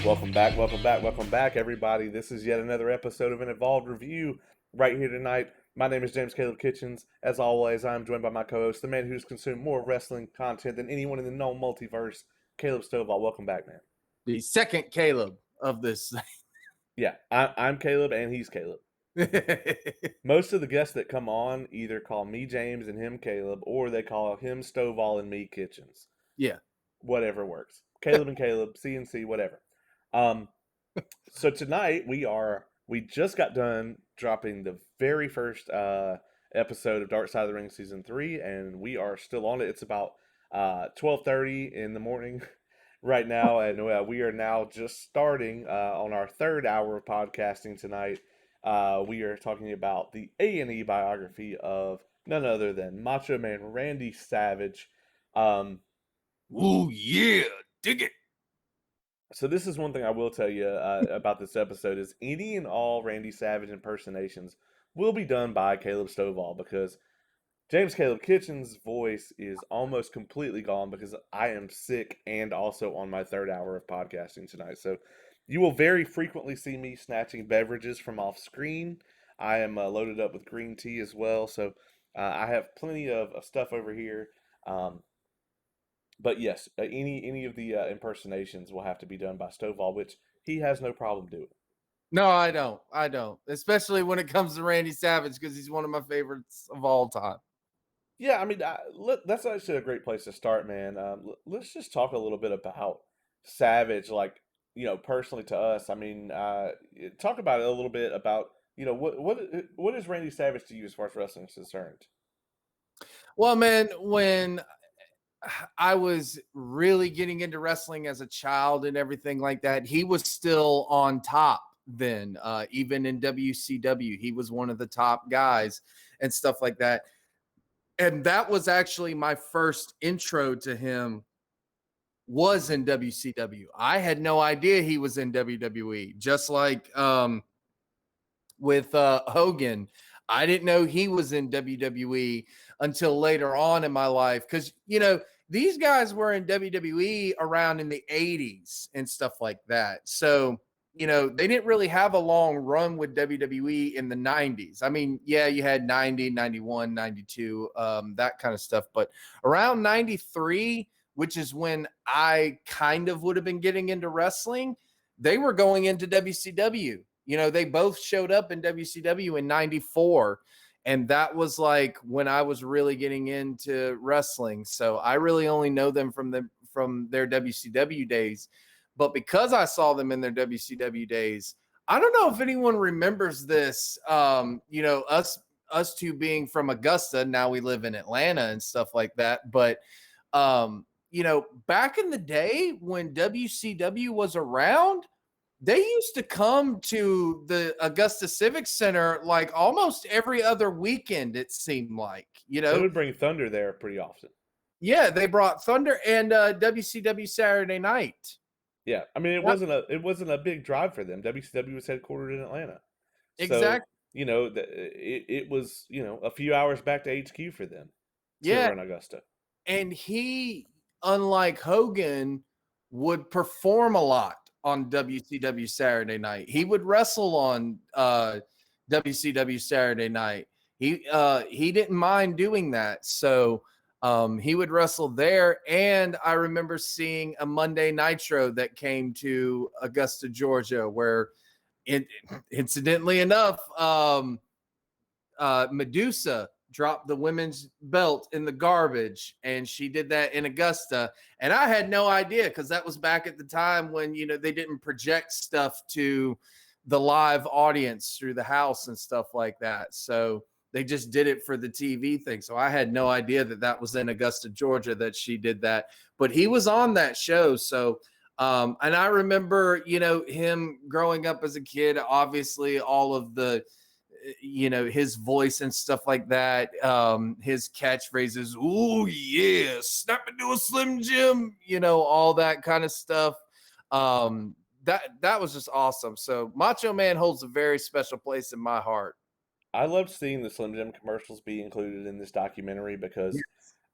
Welcome back, everybody. This is yet another episode of an Evolved Review right here tonight. My name is James Caleb Kitchens. As always, I'm joined by my co-host, the man who's consumed more wrestling content than anyone in the known multiverse, Caleb Stovall. Welcome back, man. The second Caleb of this. Yeah, I'm Caleb and he's Caleb. Most of the guests that come on either call me James and him Caleb, or they call him Stovall and me Kitchens. Yeah. Whatever works. Caleb and Caleb, CNC, whatever. So tonight we just got done dropping the very first episode of Dark Side of the Ring Season 3, and we are still on it. It's about 12:30 in the morning right now, and we are now just starting on our third hour of podcasting tonight. We are talking about the A&E biography of none other than Macho Man Randy Savage. Ooh, yeah, dig it. So this is one thing I will tell you about this episode is any and all Randy Savage impersonations will be done by Caleb Stovall, because James Caleb Kitchen's voice is almost completely gone because I am sick and also on my third hour of podcasting tonight. So you will very frequently see me snatching beverages from off screen. I am loaded up with green tea as well. So I have plenty of stuff over here. But yes, any of the impersonations will have to be done by Stovall, which he has no problem doing. No, I don't. Especially when it comes to Randy Savage, because he's one of my favorites of all time. Yeah, I mean, that's actually a great place to start, man. Let's just talk a little bit about Savage, like, personally to us. I mean, talk about it a little bit about, what is Randy Savage to you as far as wrestling is concerned? Well, man, when I was really getting into wrestling as a child and everything like that, he was still on top then. Even in WCW, he was one of the top guys and stuff like that. And that was actually my first intro to him, was in WCW. I had no idea he was in WWE. Just like with Hogan, I didn't know he was in WWE until later on in my life, because these guys were in WWE around in the 80s and stuff like that. So they didn't really have a long run with WWE in the 90s. I mean, yeah, you had 90, 91, 92, that kind of stuff. But around 93, which is when I kind of would have been getting into wrestling, they were going into WCW. They both showed up in WCW in 94. And that was like when I was really getting into wrestling. So I really only know them from their WCW days. But because I saw them in their WCW days, I don't know if anyone remembers this. Us two being from Augusta, now we live in Atlanta and stuff like that. But back in the day when WCW was around, they used to come to the Augusta Civic Center like almost every other weekend, it seemed like. They would bring Thunder there pretty often. Yeah, they brought Thunder and WCW Saturday Night. Yeah, I mean, it wasn't a big drive for them. WCW was headquartered in Atlanta. Exactly. So, it was, a few hours back to HQ for them. Yeah. In Augusta. And he, unlike Hogan, would perform a lot on WCW Saturday Night. He would wrestle on WCW Saturday Night. He didn't mind doing that. So he would wrestle there. And I remember seeing a Monday Nitro that came to Augusta, Georgia, where incidentally enough, Medusa dropped the women's belt in the garbage, and she did that in Augusta. And I had no idea, because that was back at the time when, they didn't project stuff to the live audience through the house and stuff like that. So they just did it for the TV thing. So I had no idea that was in Augusta, Georgia, that she did that. But he was on that show. So, and I remember, him growing up as a kid, obviously all of the, his voice and stuff like that. His catchphrases, "Ooh, yeah, snap into a Slim Jim," all that kind of stuff. That was just awesome. So Macho Man holds a very special place in my heart. I loved seeing the Slim Jim commercials be included in this documentary, because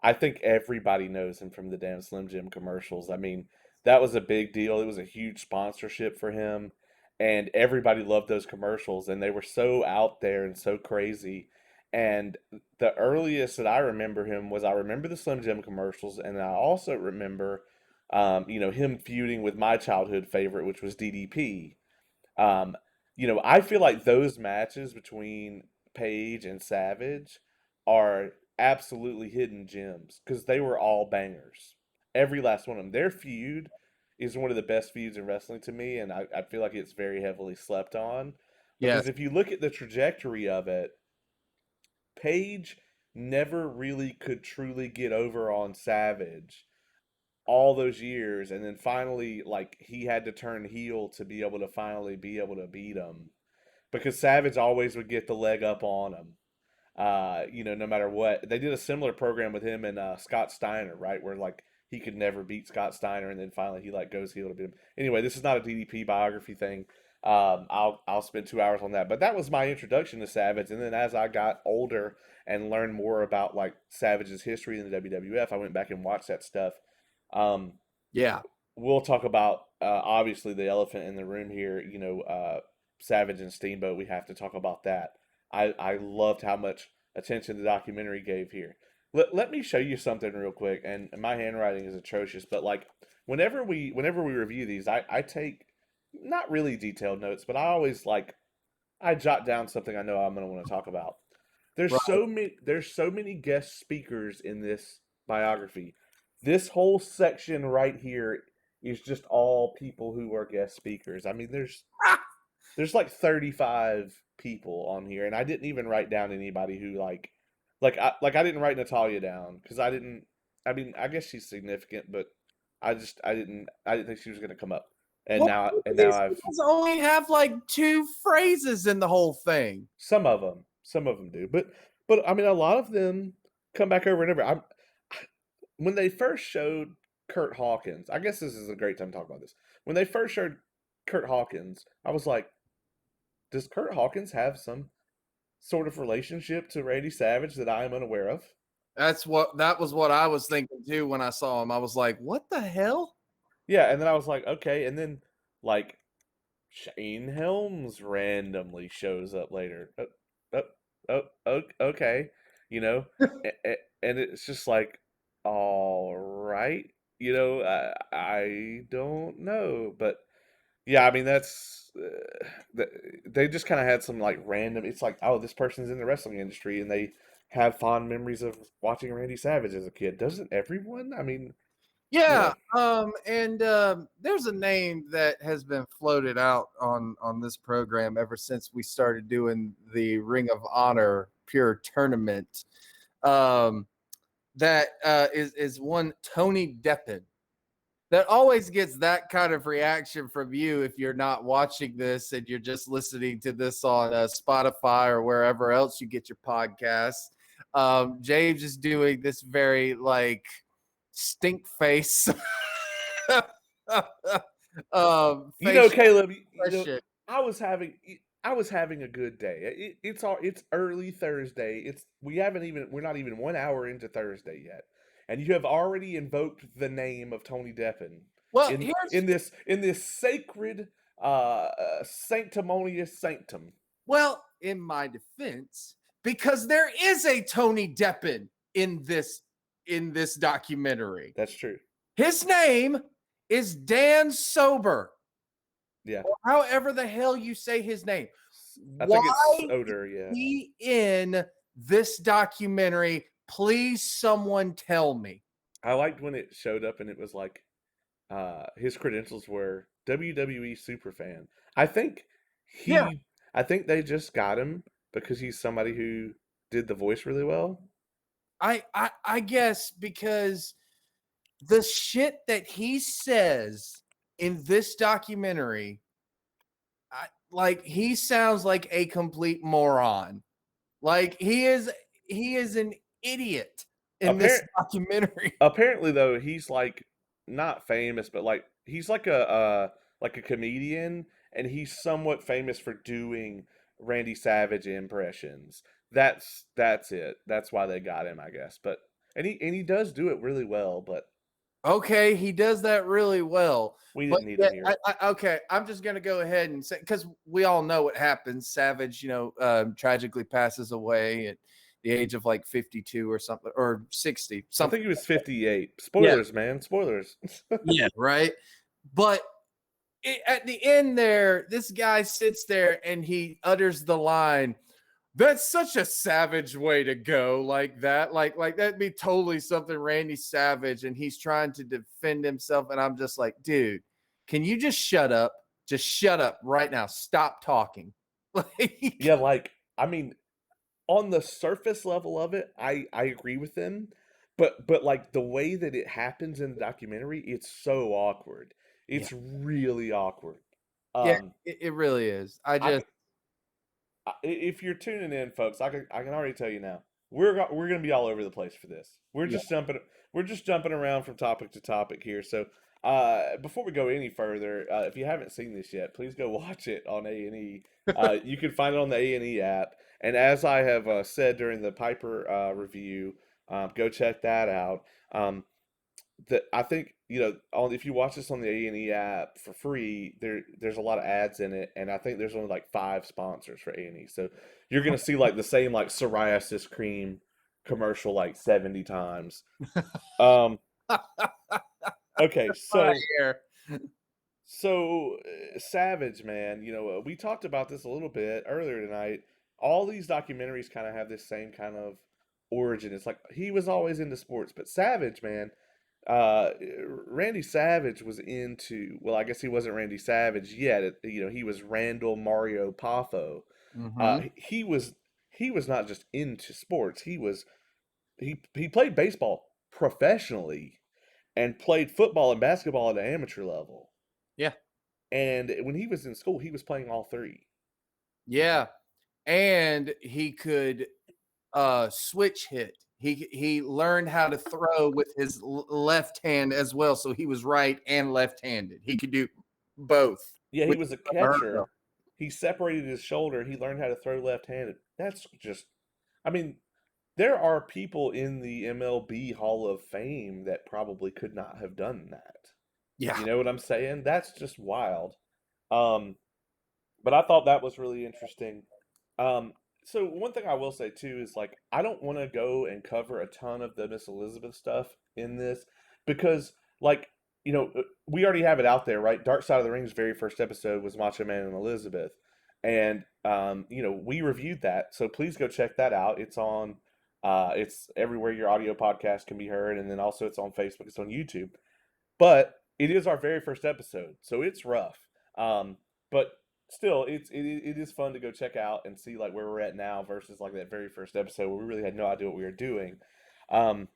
I think everybody knows him from the damn Slim Jim commercials. I mean, That was a big deal. It was a huge sponsorship for him, and everybody loved those commercials, and they were so out there and so crazy. And the earliest that I remember him was I remember the Slim Jim commercials, and I also remember, him feuding with my childhood favorite, which was DDP. Um, I feel like those matches between Page and Savage are absolutely hidden gems because they were all bangers. Every last one of them. Their feud is one of the best feuds in wrestling to me, and I feel like it's very heavily slept on. Because Yes. if you look at the trajectory of it, Page never really could truly get over on Savage all those years, and then finally, like, he had to turn heel to be able to finally be able to beat him because Savage always would get the leg up on him. No matter what. They did a similar program with him and Scott Steiner, right, where like he could never beat Scott Steiner, and then finally he like goes heel to beat him. Anyway, this is not a DDP biography thing. I'll spend 2 hours on that, but that was my introduction to Savage, and then as I got older and learned more about like Savage's history in the WWF, I went back and watched that stuff. Um, Yeah. we'll talk about obviously the elephant in the room here. Savage and Steamboat. We have to talk about that. I loved how much attention the documentary gave here. Let me show you something real quick. And my handwriting is atrocious, but like whenever we review these, I take not really detailed notes, but I jot down something I know I'm going to want to talk about. Right. There's so many guest speakers in this biography. This whole section right here is just all people who are guest speakers. I mean, there's like 35 people on here, and I didn't even write down anybody who I didn't write Natalia down because I didn't. I mean, I guess she's significant, but I didn't think she was going to come up. And Well, now these I've guys only have like two phrases in the whole thing. some of them do, but I mean, a lot of them come back over and over. When they first showed Kurt Hawkins, I guess this is a great time to talk about this. When they first showed Kurt Hawkins, I was like, does Kurt Hawkins have some sort of relationship to Randy Savage that I am unaware of? That was what I was thinking too when I saw him. I was like, what the hell? Yeah, and then I was like, okay, and then like Shane Helms randomly shows up later. Okay, you know, and it's just like, all right, I don't know, but yeah, I mean they just kind of had some like random. It's like, oh, this person's in the wrestling industry, and they have fond memories of watching Randy Savage as a kid. Doesn't everyone? I mean, you Yeah, know, and there's a name that has been floated out on this program ever since we started doing the Ring of Honor Pure Tournament. Um, that is one Tony Deppen. That always gets that kind of reaction from you if you're not watching this and you're just listening to this on Spotify or wherever else you get your podcasts. James is doing this very like stink face facial Caleb, expression. I was having I was having a good day. It's early Thursday. We're not even 1 hour into Thursday yet, and you have already invoked the name of Tony Deppen Well, in here's in this sacred sanctimonious sanctum. in my defense, because there is a Tony Deppen in this documentary. That's true. His name is Dan Sober, Yeah, or however the hell you say his name. I Why think it's is odor. Yeah, he in this documentary? Please, someone tell me. I liked when it showed up and it was like his credentials were WWE superfan. I think Yeah, he I think they just got him because he's somebody who did the voice really well. I guess because the shit that he says in this documentary, like he sounds like a complete moron. Like he is an idiot in this Appar- documentary. Apparently though, he's like not famous, but like he's like a comedian, and he's somewhat famous for doing Randy Savage impressions. That's it. That's why they got him, I guess. But and he does do it really well, but Okay, he does that really well. We But didn't need yeah, him here. okay, I'm just gonna go ahead and say because we all know what happens. Savage, tragically passes away at the age of like 52 or something, or 60, I something. think he was 58. Yeah, Spoilers, man. Spoilers. yeah, right. But at the end there, this guy sits there and he utters the line, "That's such a savage way to go," like that. Like that'd be totally something Randy Savage, and he's trying to defend himself. And I'm just like, dude, can you just shut up? Just shut up right now. Stop talking. Like, Yeah, like, I mean, on the surface level of it, I agree with them, but like the way that it happens in the documentary, it's so awkward. yeah, It's really awkward. yeah, Um, it really is. I I just, if you're tuning in, folks, I can already tell you now. We're gonna be all over the place for this. yeah. We're just jumping around from topic to topic here. So before we go any further, if you haven't seen this yet, please go watch it on A&E. You can find it on the A&E app. And as I have said during the Piper review, go check that out. That I think if you watch this on the A&E app for free, there's a lot of ads in it, and I think there's only like 5 sponsors for A&E. So you're gonna see like the same like psoriasis cream commercial like 70 times. Um, okay, Right so here. Savage, man, we talked about this a little bit earlier tonight. All these documentaries kind of have this same kind of origin. It's like he was always into sports, but Savage, man, uh, Randy Savage was into, well, I guess he wasn't Randy Savage yet. He was Randall Mario Poffo. Mm-hmm. He was not just into sports. He played baseball professionally and played football and basketball at an amateur level. Yeah, And when he was in school, he was playing all three. yeah, and he could switch hit. He learned how to throw with his left hand as well, so he was right and left-handed. He could do both. Yeah, he Which was a is unheard of. catcher. He separated his shoulder. He learned how to throw left-handed. That's just, I mean, there are people in the MLB Hall of Fame that probably could not have done that. Yeah, You know what I'm saying? That's just wild. Um, but I thought that was really interesting. Um, so one thing I will say too is like I don't want to go and cover a ton of the Miss Elizabeth stuff in this because like we already have it out there, right? Dark Side of the Ring's very first episode was Macho Man and Elizabeth, and we reviewed that. So please go check that out. It's everywhere your audio podcast can be heard, and then also it's on Facebook, it's on YouTube. But it is our very first episode, so it's rough. But still, it is fun to go check out and see like where we're at now versus like that very first episode where we really had no idea what we were doing. Um,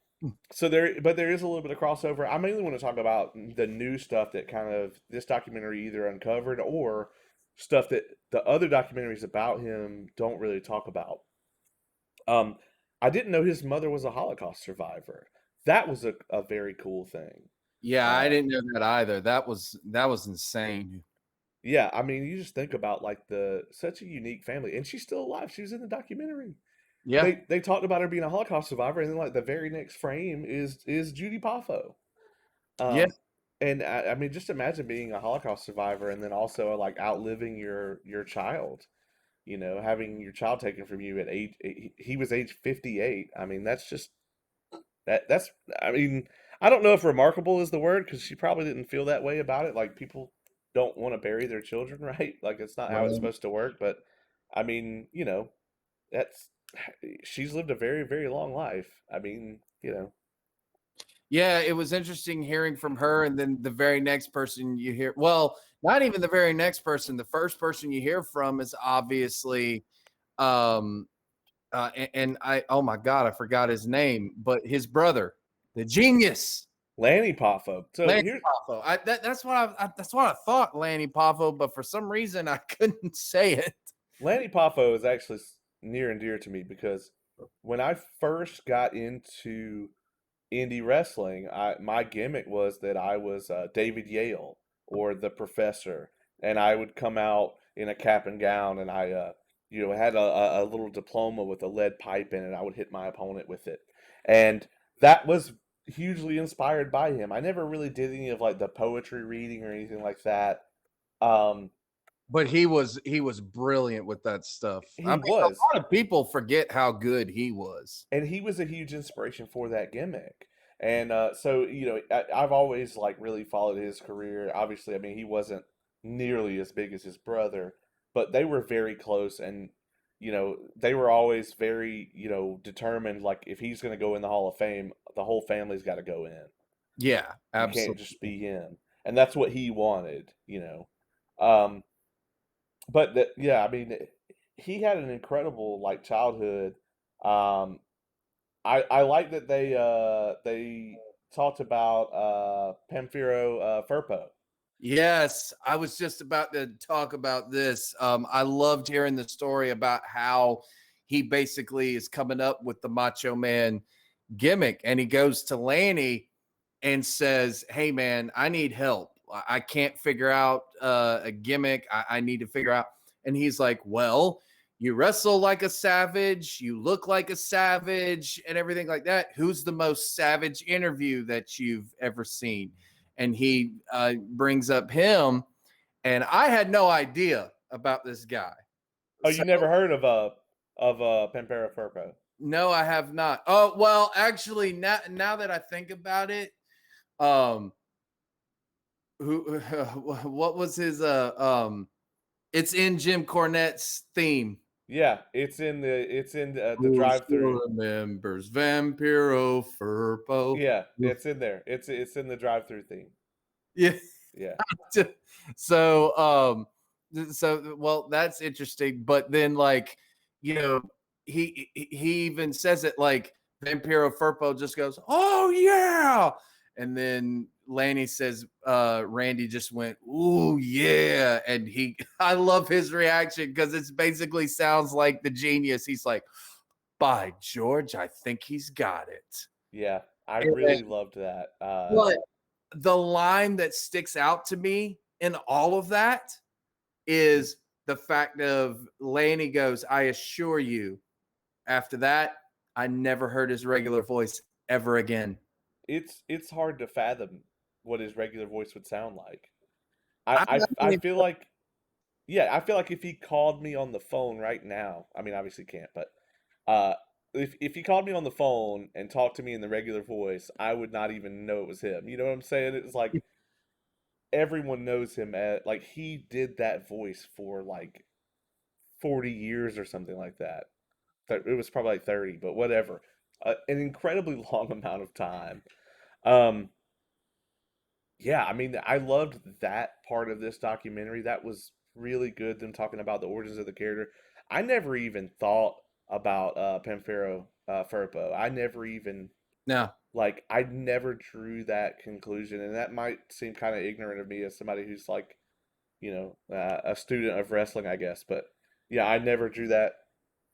but there is a little bit of crossover. I mainly want to talk about the new stuff that kind of this documentary either uncovered or stuff that the other documentaries about him don't really talk about. Um, I didn't know his mother was a Holocaust survivor. That was a very cool thing. yeah, I Uh, didn't know that either. That was insane. Yeah, I mean, you just think about like the such a unique family, and she's still alive. She was in the documentary. Yeah, They talked about her being a Holocaust survivor, and then like the very next frame is Judy Poffo. yeah, Um, and I mean, just imagine being a Holocaust survivor and then also like outliving your child. Having your child taken from you at age he was age 58. I mean, that's just that's I mean, I don't know if remarkable is the word because she probably didn't feel that way about it. Like people don't want to bury their children, right? Like it's not how it's right. supposed to work. But I mean, that's she's lived a very, very long life. I mean, Yeah, it was interesting hearing from her, and then the very next person you hear. Well, not even the very next person. The first person you hear from is obviously, um, and I, oh my god, I forgot his name, but his brother, the genius. Lanny Poffo. So Lanny here, Poffo. That's what I thought, Lanny Poffo, but for some reason I couldn't say it. Lanny Poffo is actually near and dear to me because when I first got into indie wrestling, my gimmick was that I was David Yale or the Professor, and I would come out in a cap and gown, and I had a little diploma with a lead pipe in it. I would hit my opponent with it, and that was hugely inspired by him. I never really did any of like the poetry reading or anything like that. Um, But he was brilliant with that stuff. I he mean, a was, lot of people forget how good he was. and he was a huge inspiration for that gimmick. And so I've always like really followed his career. Obviously, I mean he wasn't nearly as big as his brother, but they were very close, and they were always very determined. Like if he's going to go in the Hall of Fame, the whole family's got to go in. Yeah, You can't absolutely. just be him, and that's what he wanted. Um, but yeah, I mean, he had an incredible like childhood. Um, I like that they talked about Pamphilo Furpo. Yes, I was just about to talk about this. I loved hearing the story about how he basically is coming up with the Macho Man gimmick, and he goes to Lanny and says, "Hey, man, I need help. I can't figure out a gimmick. I need to figure out." And he's like, "Well, you wrestle like a savage, you look like a savage, and everything like that. Who's the most savage interview that you've ever seen?" And he brings up him, and I had no idea about this guy. Oh, So you never heard of Pampero Furpo? no, I have not. Oh well, actually, now that I think about it, um, who what was his it's in Jim Cornette's theme. Yeah, it's in the Who drive-through. still remembers Vampiro Furpo? Yeah, it's in there. It's in the drive-through theme. Yeah. Yeah. So so well that's interesting, but then like you know he even says it like Vampiro Furpo just goes, "Oh yeah." And then Lanny says Randy just went, "Ooh yeah." And he I love his reaction because it's basically sounds like the genius. He's like, "By George, I think he's got it." Yeah, I And really loved that. what the line that sticks out to me in all of that is the fact of Laney goes, "I assure you, after that, I never heard his regular voice ever again." it's hard to fathom what his regular voice would sound like. I I mean, feel like yeah, I feel like if he called me on the phone right now, I mean obviously can't, but uh if he called me on the phone and talked to me in the regular voice, I would not even know it was him. You know what I'm saying? It's like everyone knows him at like he did that voice for like 40 years or something like that. It was probably like 30, but whatever. An incredibly long amount of time. Um Yeah, I mean, I loved that part of this documentary. That was really good, them talking about the origins of the character. I never even thought about Pamphero Furpo. I never even no, like I never drew that conclusion, and that might seem kind of ignorant of me as somebody who's like, a student of wrestling, I guess. But yeah, I never drew that.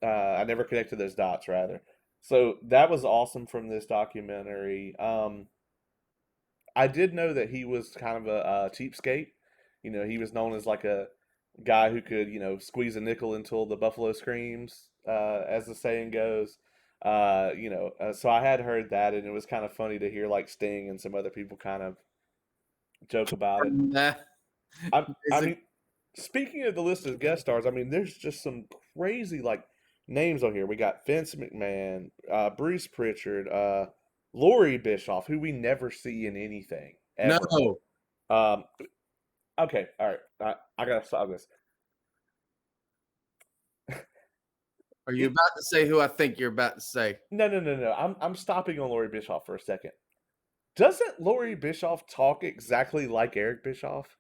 I never connected those dots, rather. So that was awesome from this documentary. I did know that he was kind of a cheapskate. He was known as like a guy who could, squeeze a nickel until the buffalo screams, as the saying goes. So I had heard that, and it was kind of funny to hear like Sting and some other people kind of joke about it. nah, I is it, mean, speaking of the list of guest stars, I mean, there's just some crazy like names on here. We got Vince McMahon, Bruce Pritchard, Laurie Bischoff, who we never see in anything ever. no. Um, okay, all right. I gotta stop this. Are you It, about to say who I think you're about to say? no, no, no, no. I'm stopping on Laurie Bischoff for a second. Doesn't Laurie Bischoff talk exactly like Eric Bischoff?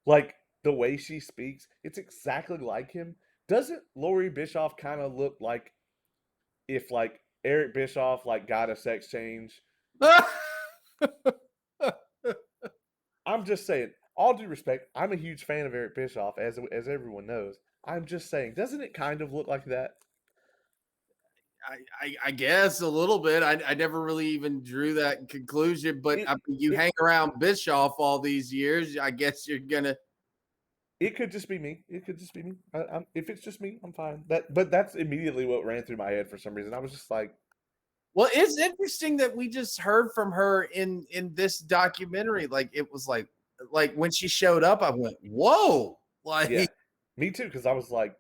Like the way she speaks, it's exactly like him. Doesn't Laurie Bischoff kind of look like if like Eric Bischoff like got a sex change? I'm just saying. All due respect, I'm a huge fan of Eric Bischoff, as everyone knows. I'm just saying, doesn't it kind of look like that? I guess a little bit. I never really even drew that conclusion, but It I mean, you it hang around Bischoff all these years. I guess you're gonna. it could just be me. It could just be me. If it's just me, I'm fine. But that's immediately what ran through my head for some reason. I was just like, Well, it's interesting that we just heard from her in this documentary. Like it was like when she showed up, I went, "Whoa!" Yeah, Like me too. Because I was like,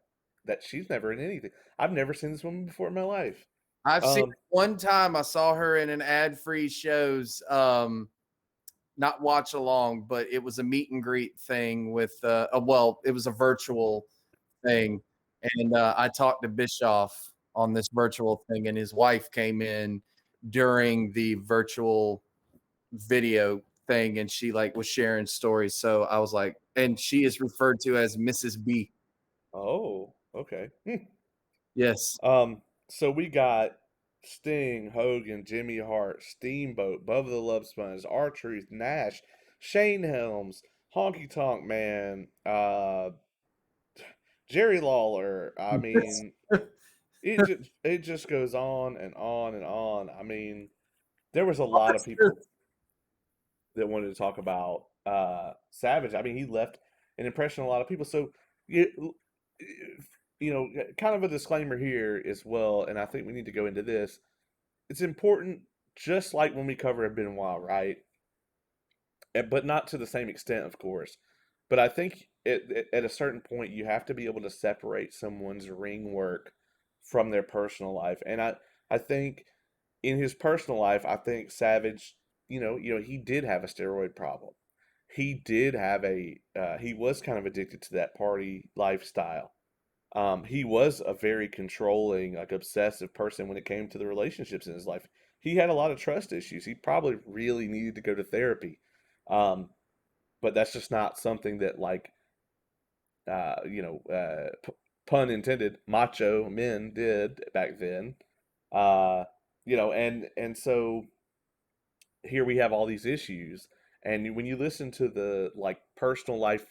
that she's never in anything. I've never seen this woman before in my life. I've seen Um, one time I saw her in an ad-free shows, not watch along, but it was a meet and greet thing with well, it was a virtual thing. And I talked to Bischoff on this virtual thing, and his wife came in during the virtual video thing, and she like was sharing stories. So I was like, and she is referred to as Mrs. B. oh, okay. Yes. So we got Sting, Hogan, Jimmy Hart, Steamboat, Bubba the Love Sponge, R-Truth, Nash, Shane Helms, Honky Tonk Man, Jerry Lawler. I mean, it just goes on and on and on. I mean, there was a lot of people that wanted to talk about Savage. I mean, he left an impression on a lot of people. So, you, kind of a disclaimer here as well, and I think we need to go into this. It's important, just like when we cover a Benoit, right? But not to the same extent, of course. But I think at a certain point, you have to be able to separate someone's ring work from their personal life. And I think in his personal life, I think Savage, he did have a steroid problem. He did have he was kind of addicted to that party lifestyle. He was a very controlling, like obsessive person when it came to the relationships in his life. He had a lot of trust issues. He probably really needed to go to therapy. Um, but that's just not something that like pun intended, macho men did back then. Uh, and so here we have all these issues, and when you listen to the like personal life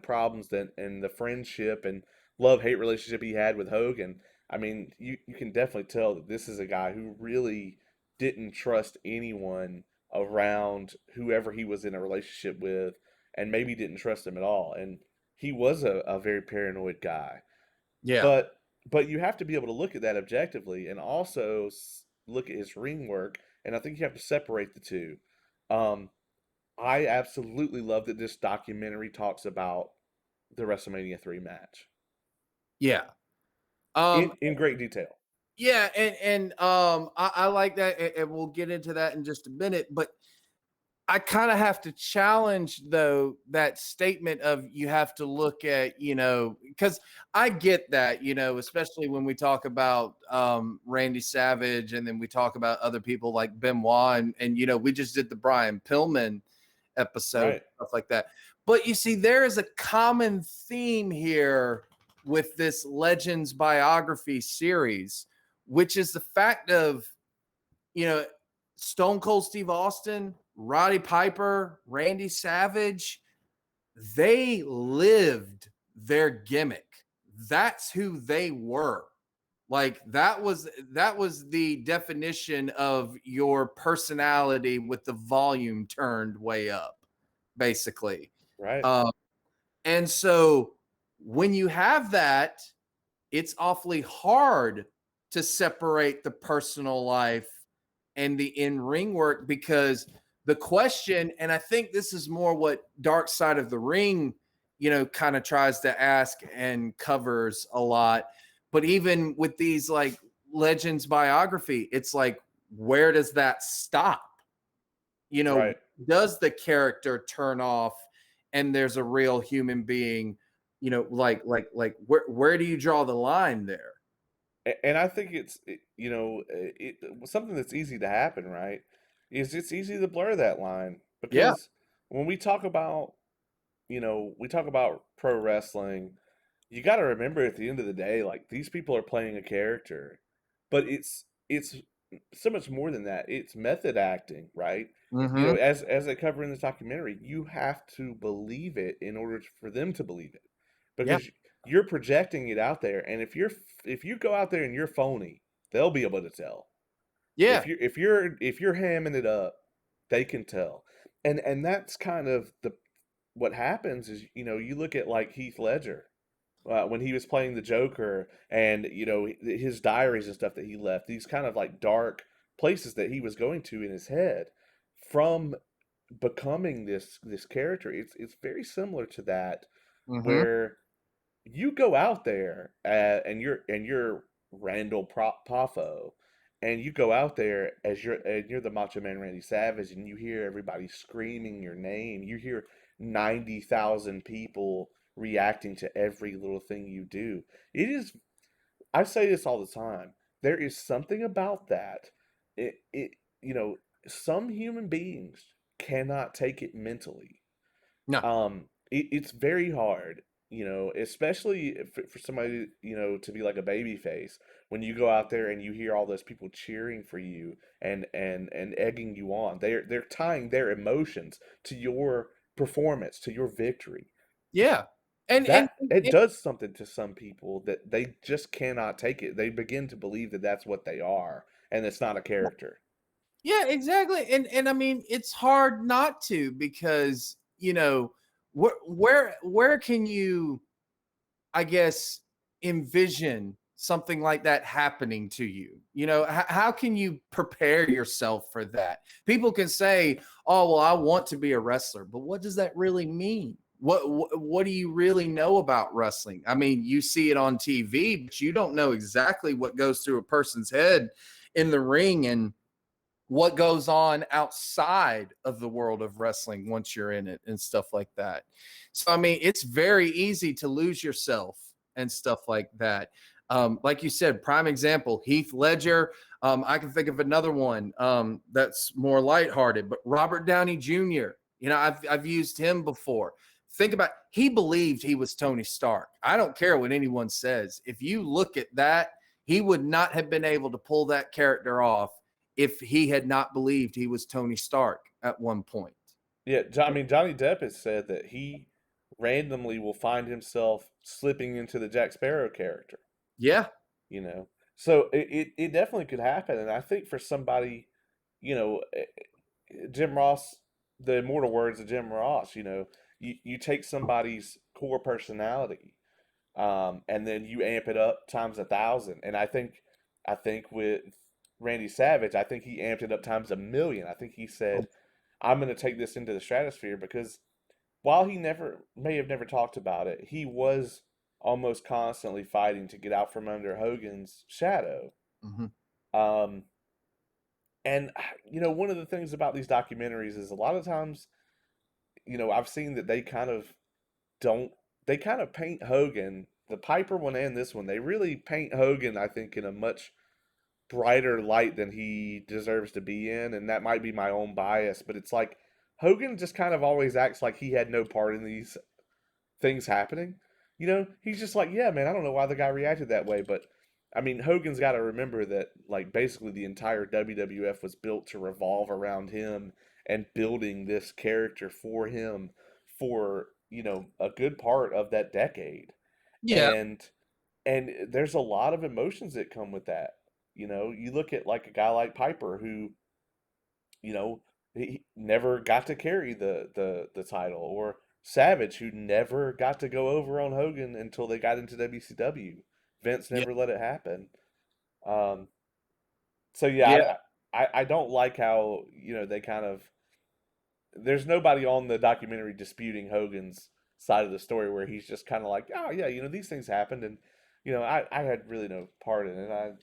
problems that and the friendship and love hate relationship he had with Hogan, I mean, you can definitely tell that this is a guy who really didn't trust anyone around whoever he was in a relationship with, and maybe didn't trust him at all, and he was a very paranoid guy. Yeah. But you have to be able to look at that objectively and also look at his ring work, and I think you have to separate the two. Um, I absolutely love that this documentary talks about the WrestleMania 3 match Yeah. in Um, in great detail. yeah, and I like that, and we'll get into that in just a minute. But I kind of have to challenge though that statement of you have to look at, because I get that, especially when we talk about Randy Savage, and then we talk about other people like Benoit, and we just did the Brian Pillman episode, Right, stuff like that. But you see, there is a common theme here with this Legends biography series, which is the fact of, you know, Stone Cold Steve Austin, Roddy Piper, Randy Savage, they lived their gimmick. That's who they were. Like that was the definition of your personality with the volume turned way up, basically. right, Um, and so when you have that, it's awfully hard to separate the personal life and the in-ring work, because the question, and I think this is more what Dark Side of the Ring, kind of tries to ask and covers a lot. But even with these like Legends biography, it's like, where does that stop? right. Does the character turn off and there's a real human being, like where do you draw the line there? And I think something that's easy to happen, right? Is it's easy to blur that line Yeah. because when we talk about pro wrestling, you got to remember at the end of the day, like these people are playing a character, but it's so much more than that. It's method acting, right? Mm-hmm. As they cover in this documentary, you have to believe it in order for them to believe it, Yeah. because you're projecting it out there, and if you go out there and you're phony, they'll be able to tell. Yeah. If you're hamming it up, they can tell, and that's kind of the what happens is you look at like Heath Ledger. when he was playing the Joker, and his diaries and stuff that he left, these kind of like dark places that he was going to in his head from becoming this character. It's very similar to that, Mm-hmm. where you go out there, and you're Randall Poffo, and you go out there and you're the Macho Man Randy Savage, and you hear everybody screaming your name. You hear 90,000 people reacting to every little thing you do. It is. I say this all the time. There is something about that. It you know some human beings cannot take it mentally. No. It's very hard, especially for somebody, to be like a baby face when you go out there and you hear all those people cheering for you and egging you on. They're tying their emotions to your performance, to your victory. Yeah. And and, That it and does something to some people that they just cannot take it. They begin to believe that that's what they are, and it's not a character. yeah, exactly. And I mean, it's hard not to, because where can you, I guess, envision something like that happening to you? How can you prepare yourself for that? People can say, "Oh, well, I want to be a wrestler," but what does that really mean? What do you really know about wrestling? I mean, you see it on TV, but you don't know exactly what goes through a person's head in the ring, and what goes on outside of the world of wrestling once you're in it and stuff like that. So, I mean, it's very easy to lose yourself and stuff like that. Like you said, prime example, Heath Ledger. I can think of another one that's more lighthearted, but Robert Downey Jr. I've used him before. Think about, he believed he was Tony Stark. I don't care what anyone says. If you look at that, he would not have been able to pull that character off if he had not believed he was Tony Stark at one point. Yeah, I mean, Johnny Depp has said that he randomly will find himself slipping into the Jack Sparrow character, Yeah. you know. So it definitely could happen, and I think for somebody, you know, Jim Ross, the immortal words of Jim Ross, you take somebody's core personality, and then you amp it up times 1,000, and I think with Randy Savage, I think he amped it up times 1,000,000. I think he said, "I'm going to take this into the stratosphere," because while he never may have never talked about it, he was almost constantly fighting to get out from under Hogan's shadow. Mhm. Um, and one of the things about these documentaries is a lot of times, I've seen that don't they kind of paint Hogan, the Piper one and this one, they really paint Hogan, I think, in a much brighter light than he deserves to be in, and that might be my own bias, but it's like Hogan just kind of always acts like he had no part in these things happening. He's just like, yeah, man, I don't know why the guy reacted that way, but I mean, Hogan's got to remember that, like, basically the entire WWF was built to revolve around him and building this character for him for, a good part of that decade. Yeah. And there's a lot of emotions that come with that. You look at like a guy like Piper who, you know, he never got to carry the title, or Savage who never got to go over on Hogan until they got into WCW. Vince Yeah. never let it happen. Um, so Yeah. yeah, I don't like how they kind of, there's nobody on the documentary disputing Hogan's side of the story, where he's just kind of like, oh yeah, these things happened, and I had really no part in it.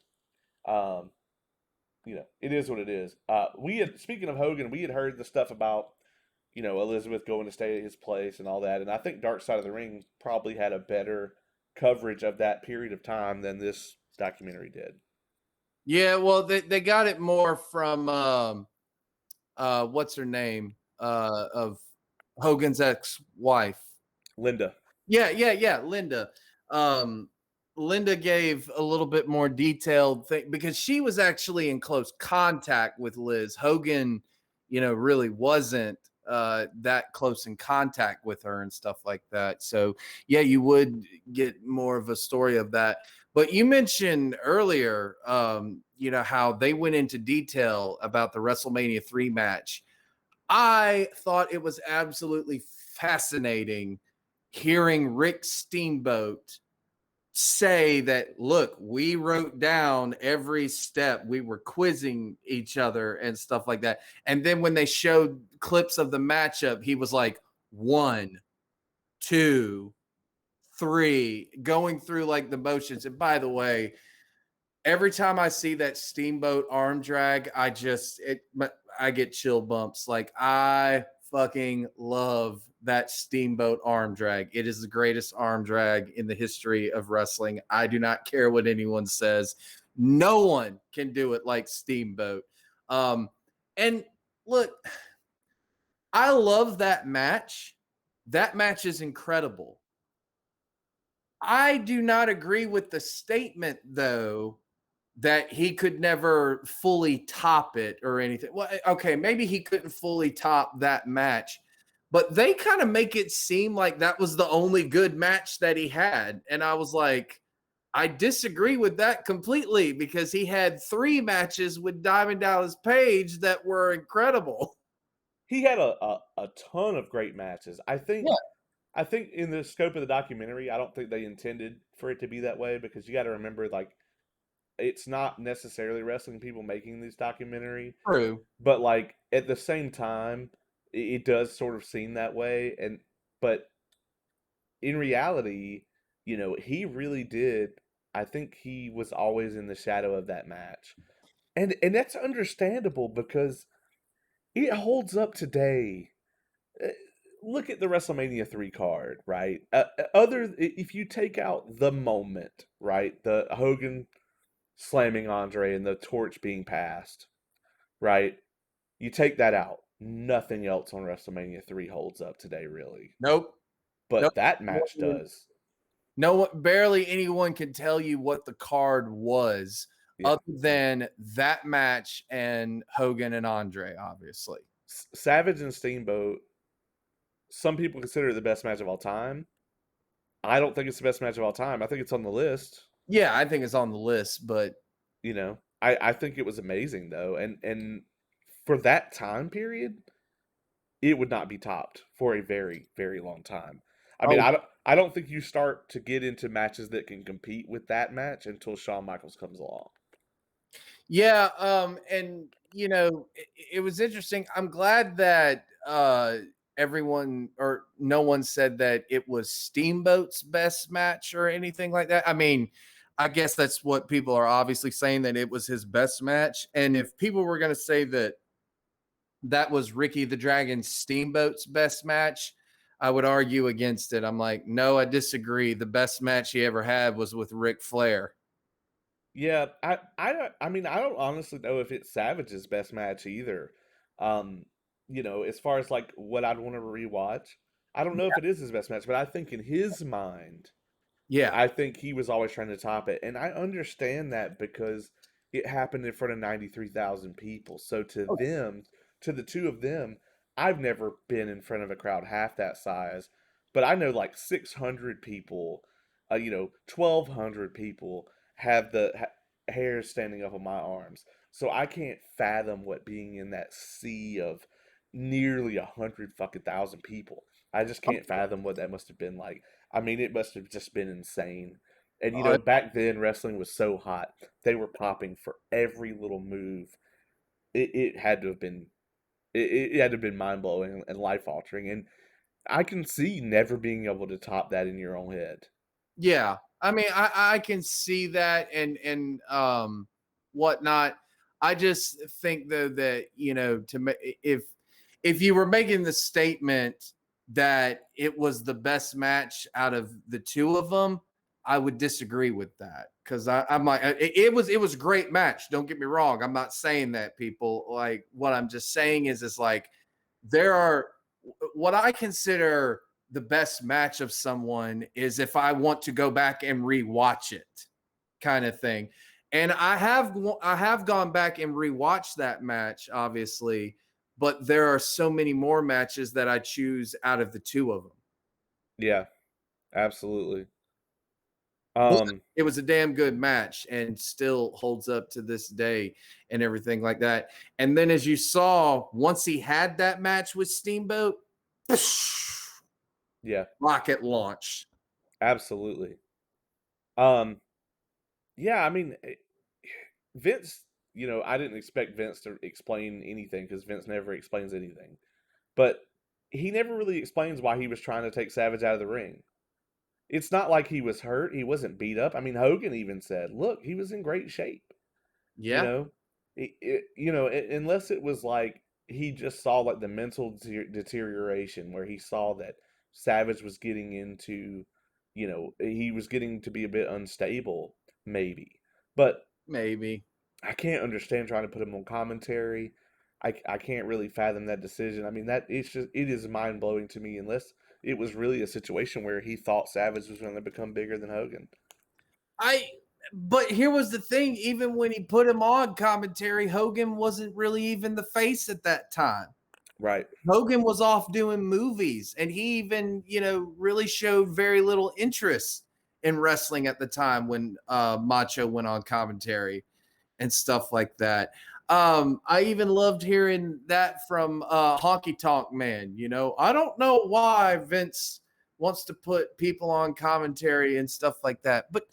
It is what it is. We had, speaking of Hogan, we had heard the stuff about Elizabeth going to stay at his place and all that, and I think Dark Side of the Ring probably had a better coverage of that period of time than this documentary did. Yeah. Well, they got it more from what's her name? Of Hogan's ex-wife. Linda. Yeah, Linda. Um, Linda gave a little bit more detailed thing, because she was actually in close contact with Liz. Hogan, really wasn't that close in contact with her and stuff like that. So yeah, you would get more of a story of that. But you mentioned earlier, how they went into detail about the WrestleMania 3 match. I thought it was absolutely fascinating hearing Rick Steamboat say that, look, we wrote down every step, we were quizzing each other and stuff like that. And then when they showed clips of the matchup, he was like, 1, 2, 3, going through like the motions. And by the way, every time I see that Steamboat arm drag, I get chill bumps. Like, I fucking love that Steamboat arm drag. It is the greatest arm drag in the history of wrestling. I do not care what anyone says. No one can do it like Steamboat. And look, I love that match. That match is incredible. I do not agree with the statement, though, that he could never fully top it or anything. Well, okay, maybe he couldn't fully top that match, but they kind of make it seem like that was the only good match that he had. And I was like, I disagree with that completely, because he had 3 matches with Diamond Dallas Page that were incredible. He had a ton of great matches. Yeah, I think in the scope of the documentary, I don't think they intended for it to be that way, because you got to remember, like, it's not necessarily wrestling people making this documentary, true. but like at the same time, it does sort of seem that way. And but in reality, he really did. I think he was always in the shadow of that match, and that's understandable because it holds up today. Uh, Look at the WrestleMania 3 card, right? If you take out the moment, right, the Hogan slamming Andre and the torch being passed, right? You take that out. Nothing else on WrestleMania 3 holds up today, really. Nope. But Nope. that match does. No one, barely anyone can tell you what the card was Yeah. other than that match and Hogan and Andre, obviously. Savage and Steamboat, some people consider it the best match of all time. I don't think it's the best match of all time. I think it's on the list. Yeah, I think it's on the list, but I think it was amazing though. And for that time period, it would not be topped for a very, very long time. I mean, oh I don't think you start to get into matches that can compete with that match until Shawn Michaels comes along. yeah, and it was interesting. I'm glad that everyone or no one said that it was Steamboat's best match or anything like that. I mean, I guess that's what people are obviously saying, that it was his best match. And if people were going to say that that was Ricky the Dragon Steamboat's best match, I would argue against it. I'm like, no, I disagree. The best match he ever had was with Ric Flair. Yeah, I mean, I don't honestly know if it's Savage's best match either. Um, as far as like what I'd want to rewatch, I don't know if it is his best match, but I think in his mind, Yeah. I think he was always trying to top it. And I understand that because it happened in front of 93,000 people. So to Oh, them, to the two of them, I've never been in front of a crowd half that size, but I know like 600 people, 1,200 people have the hairs standing up on my arms. So I can't fathom what being in that sea of nearly 100 fucking thousand people. I just can't fathom what that must have been like. I mean, it must have just been insane. And oh, back then wrestling was so hot. They were popping for every little move. It had to have been it had to have been mind blowing and life altering. And I can see never being able to top that in your own head. yeah. I mean, I can see that and whatnot. I just think though that if you were making the statement that it was the best match out of the two of them, I would disagree with that, because I'm like, it was a great match. Don't get me wrong. I'm not saying that, people. Like, what I'm just saying is like, there are what I consider the best match of someone is if I want to go back and rewatch it, kind of thing. And I have gone back and rewatched that match, obviously, but there are so many more matches that I choose out of the two of them. Yeah, absolutely. But Um, it was a damn good match and still holds up to this day and everything like that. And then, as you saw, once he had that match with Steamboat, yeah, rocket launch. absolutely. Um, yeah, I mean, Vince, I didn't expect Vince to explain anything because Vince never explains anything. But he never really explains why he was trying to take Savage out of the ring. It's not like he was hurt. He wasn't beat up. I mean, Hogan even said, "Look, he was in great shape." You Yeah, know, unless it was like he just saw like the mental deterioration where he saw that Savage was getting into, he was getting to be a bit unstable, maybe. But maybe. I can't understand trying to put him on commentary. I can't really fathom that decision. I mean, it is mind blowing to me unless it was really a situation where he thought Savage was going to become bigger than Hogan. I but here was the thing, even when he put him on commentary, Hogan wasn't really even the face at that time. Right. Hogan was off doing movies, and he even, really showed very little interest in wrestling at the time when Macho went on commentary and stuff like that. I even loved hearing that from Honky Tonk Man. I don't know why Vince wants to put people on commentary and stuff like that, but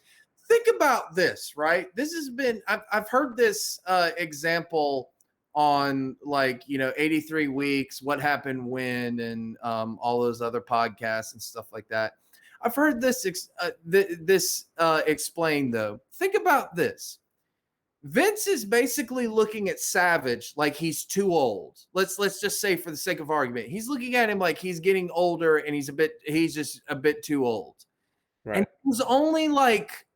think about this, right? This has been I've heard this example on, like, 83 weeks, what happened when, and all those other podcasts and stuff like that. I've heard this explained, though. Think about this. Vince is basically looking at Savage like he's too old. Let's just say, for the sake of argument, he's looking at him like he's getting older and he's just a bit too old. And Right. he was only like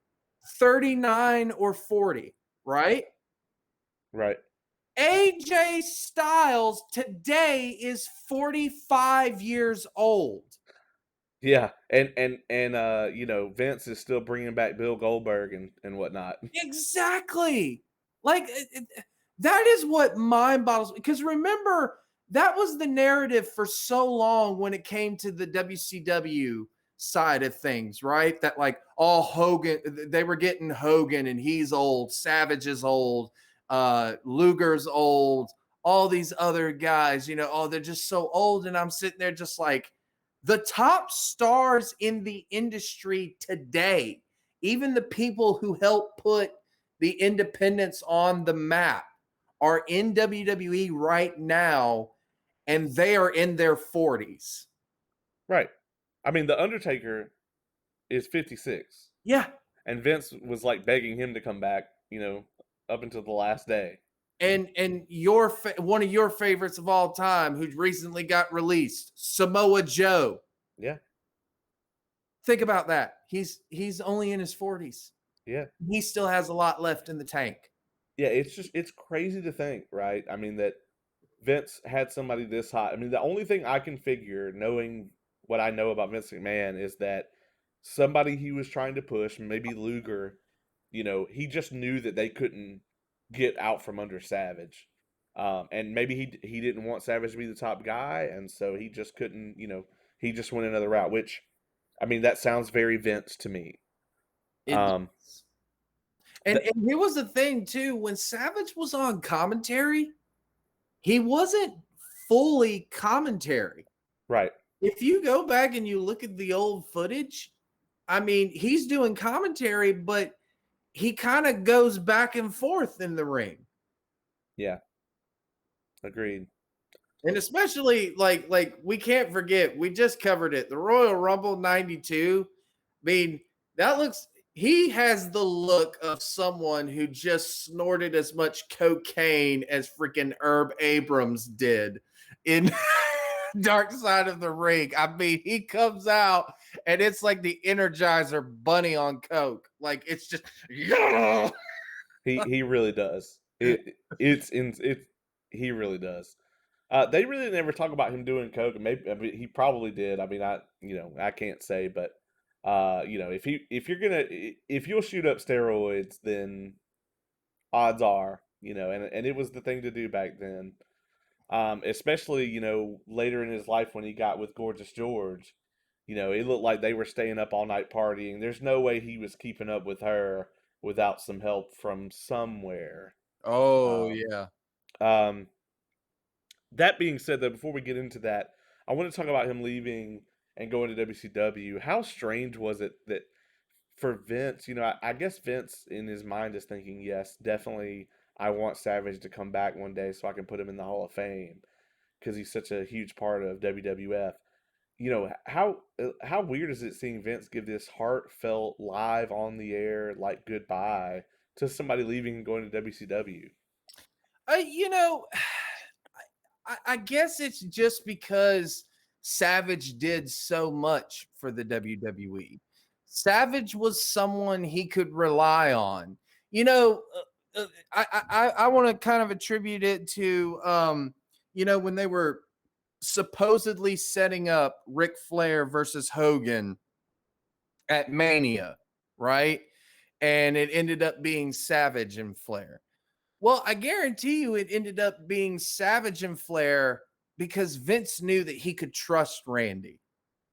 39 or 40, right? Right. AJ Styles today is 45 years old. Yeah, and Vince is still bringing back Bill Goldberg and whatnot. Exactly. Like, that is what mind boggles, because remember, that was the narrative for so long when it came to the WCW side of things, right? That, like, all Hogan, they were getting Hogan and he's old, Savage is old, Luger's old, all these other guys, oh, they're just so old. And I'm sitting there just like, the top stars in the industry today, even the people who helped put the independents on the map, are in WWE right now, and they are in their 40s. Right. I mean, The Undertaker is 56, Yeah. and Vince was like begging him to come back, up until the last day. And one of your favorites of all time, who recently got released, Samoa Joe. Yeah. Think about that. He's only in his 40s. Yeah. He still has a lot left in the tank. Yeah, it's crazy to think, right? I mean that Vince had somebody this hot. I mean, the only thing I can figure, knowing what I know about Vince McMahon, is that somebody he was trying to push, maybe Luger, he just knew that they couldn't get out from under Savage. And maybe he didn't want Savage to be the top guy, and so he just couldn't, he just went another route, which, I mean, that sounds very Vince to me. It Um, and here was the thing too, when Savage was on commentary, he wasn't fully commentary. right. If you go back and you look at the old footage, I mean, he's doing commentary, but he kind of goes back and forth in the ring. Yeah. Agreed. And especially, like we can't forget, we just covered it, the Royal Rumble 92. I mean, he has the look of someone who just snorted as much cocaine as freaking Herb Abrams did in Dark Side of the Ring. I mean, he comes out and it's like the Energizer Bunny on coke. Like, it's just, yeah. He really does. He really does. They really never talk about him doing coke. Maybe, I mean, he probably did. I mean, I can't say, but if you'll shoot up steroids, then odds are, and it was the thing to do back then. Especially, later in his life when he got with Gorgeous George, it looked like they were staying up all night partying. There's no way he was keeping up with her without some help from somewhere. Oh, Um, yeah. um, that being said, though, before we get into that, I want to talk about him leaving and going to WCW. How strange was it that for Vince, I guess Vince in his mind is thinking, yes, definitely, I want Savage to come back one day so I can put him in the Hall of Fame because he's such a huge part of WWF. How weird is it seeing Vince give this heartfelt live on the air like goodbye to somebody leaving and going to WCW? You know, I guess it's just because Savage did so much for the WWE. Savage was someone he could rely on. I want to kind of attribute it to, when they were supposedly setting up Ric Flair versus Hogan at Mania, right? And it ended up being Savage and Flair. Well, I guarantee you it ended up being Savage and Flair because Vince knew that he could trust Randy,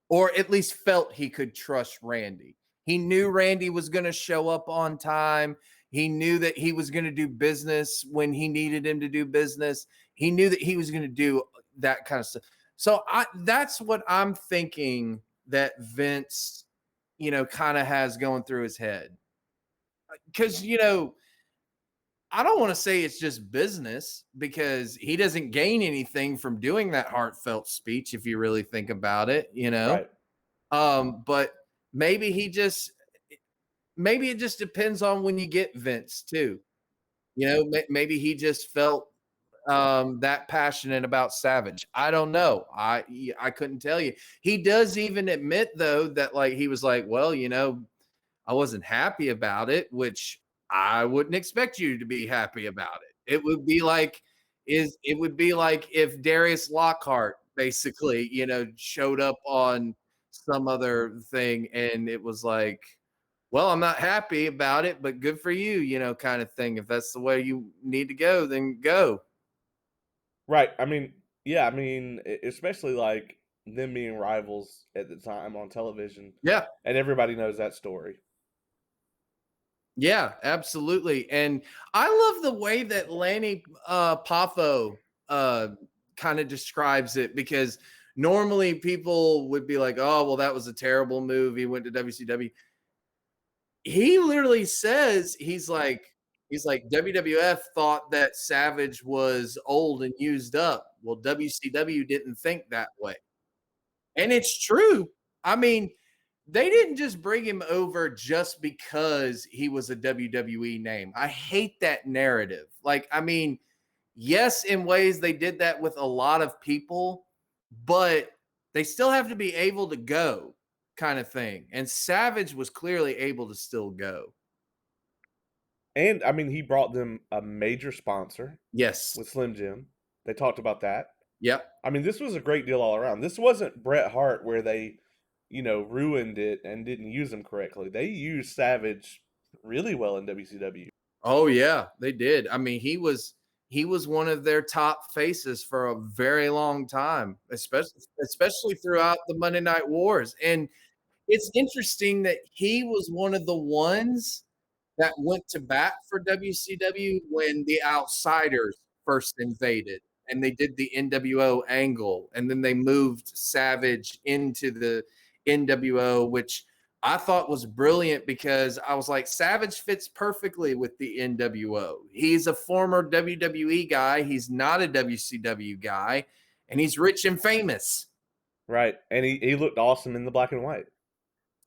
or at least felt he could trust Randy. He knew Randy was going to show up on time. He knew that he was going to do business when he needed him to do business. He knew that he was going to do that kind of stuff. So that's what I'm thinking that Vince, kind of has going through his head. Because, I don't want to say it's just business because he doesn't gain anything from doing that heartfelt speech if you really think about it. Right. But maybe maybe it just depends on when you get Vince too. Maybe he just felt that passionate about Savage. I don't know. I couldn't tell you. He does even admit though that like he was like, well, I wasn't happy about it, which I wouldn't expect you to be happy about it. It would be like if Darius Lockhart basically, showed up on some other thing and it was like, well, I'm not happy about it, but good for you, kind of thing. If that's the way you need to go, then go. Right. I mean, yeah, especially like them being rivals at the time on television, Yeah. and everybody knows that story. Yeah, absolutely. And I love the way that Lanny Poffo kind of describes it because normally people would be like, oh, well, that was a terrible move. He went to WCW. He literally says he's like WWF thought that Savage was old and used up. Well, WCW didn't think that way. And it's true. I mean, they didn't just bring him over just because he was a WWE name. I hate that narrative. Like, I mean, yes, in ways they did that with a lot of people, but they still have to be able to go, kind of thing. And Savage was clearly able to still go. And he brought them a major sponsor Yes. with Slim Jim. They talked about that. Yep. This was a great deal all around. This wasn't Bret Hart where they, ruined it and didn't use him correctly. They used Savage really well in WCW. Oh yeah, they did. I mean, he was one of their top faces for a very long time, especially throughout the Monday Night Wars. And it's interesting that he was one of the ones that went to bat for WCW when the Outsiders first invaded and they did the NWO angle. And then they moved Savage into the NWO, which I thought was brilliant because I was like, Savage fits perfectly with the NWO. He's a former WWE guy, he's not a WCW guy, and he's rich and famous. Right. And he looked awesome in the black and white.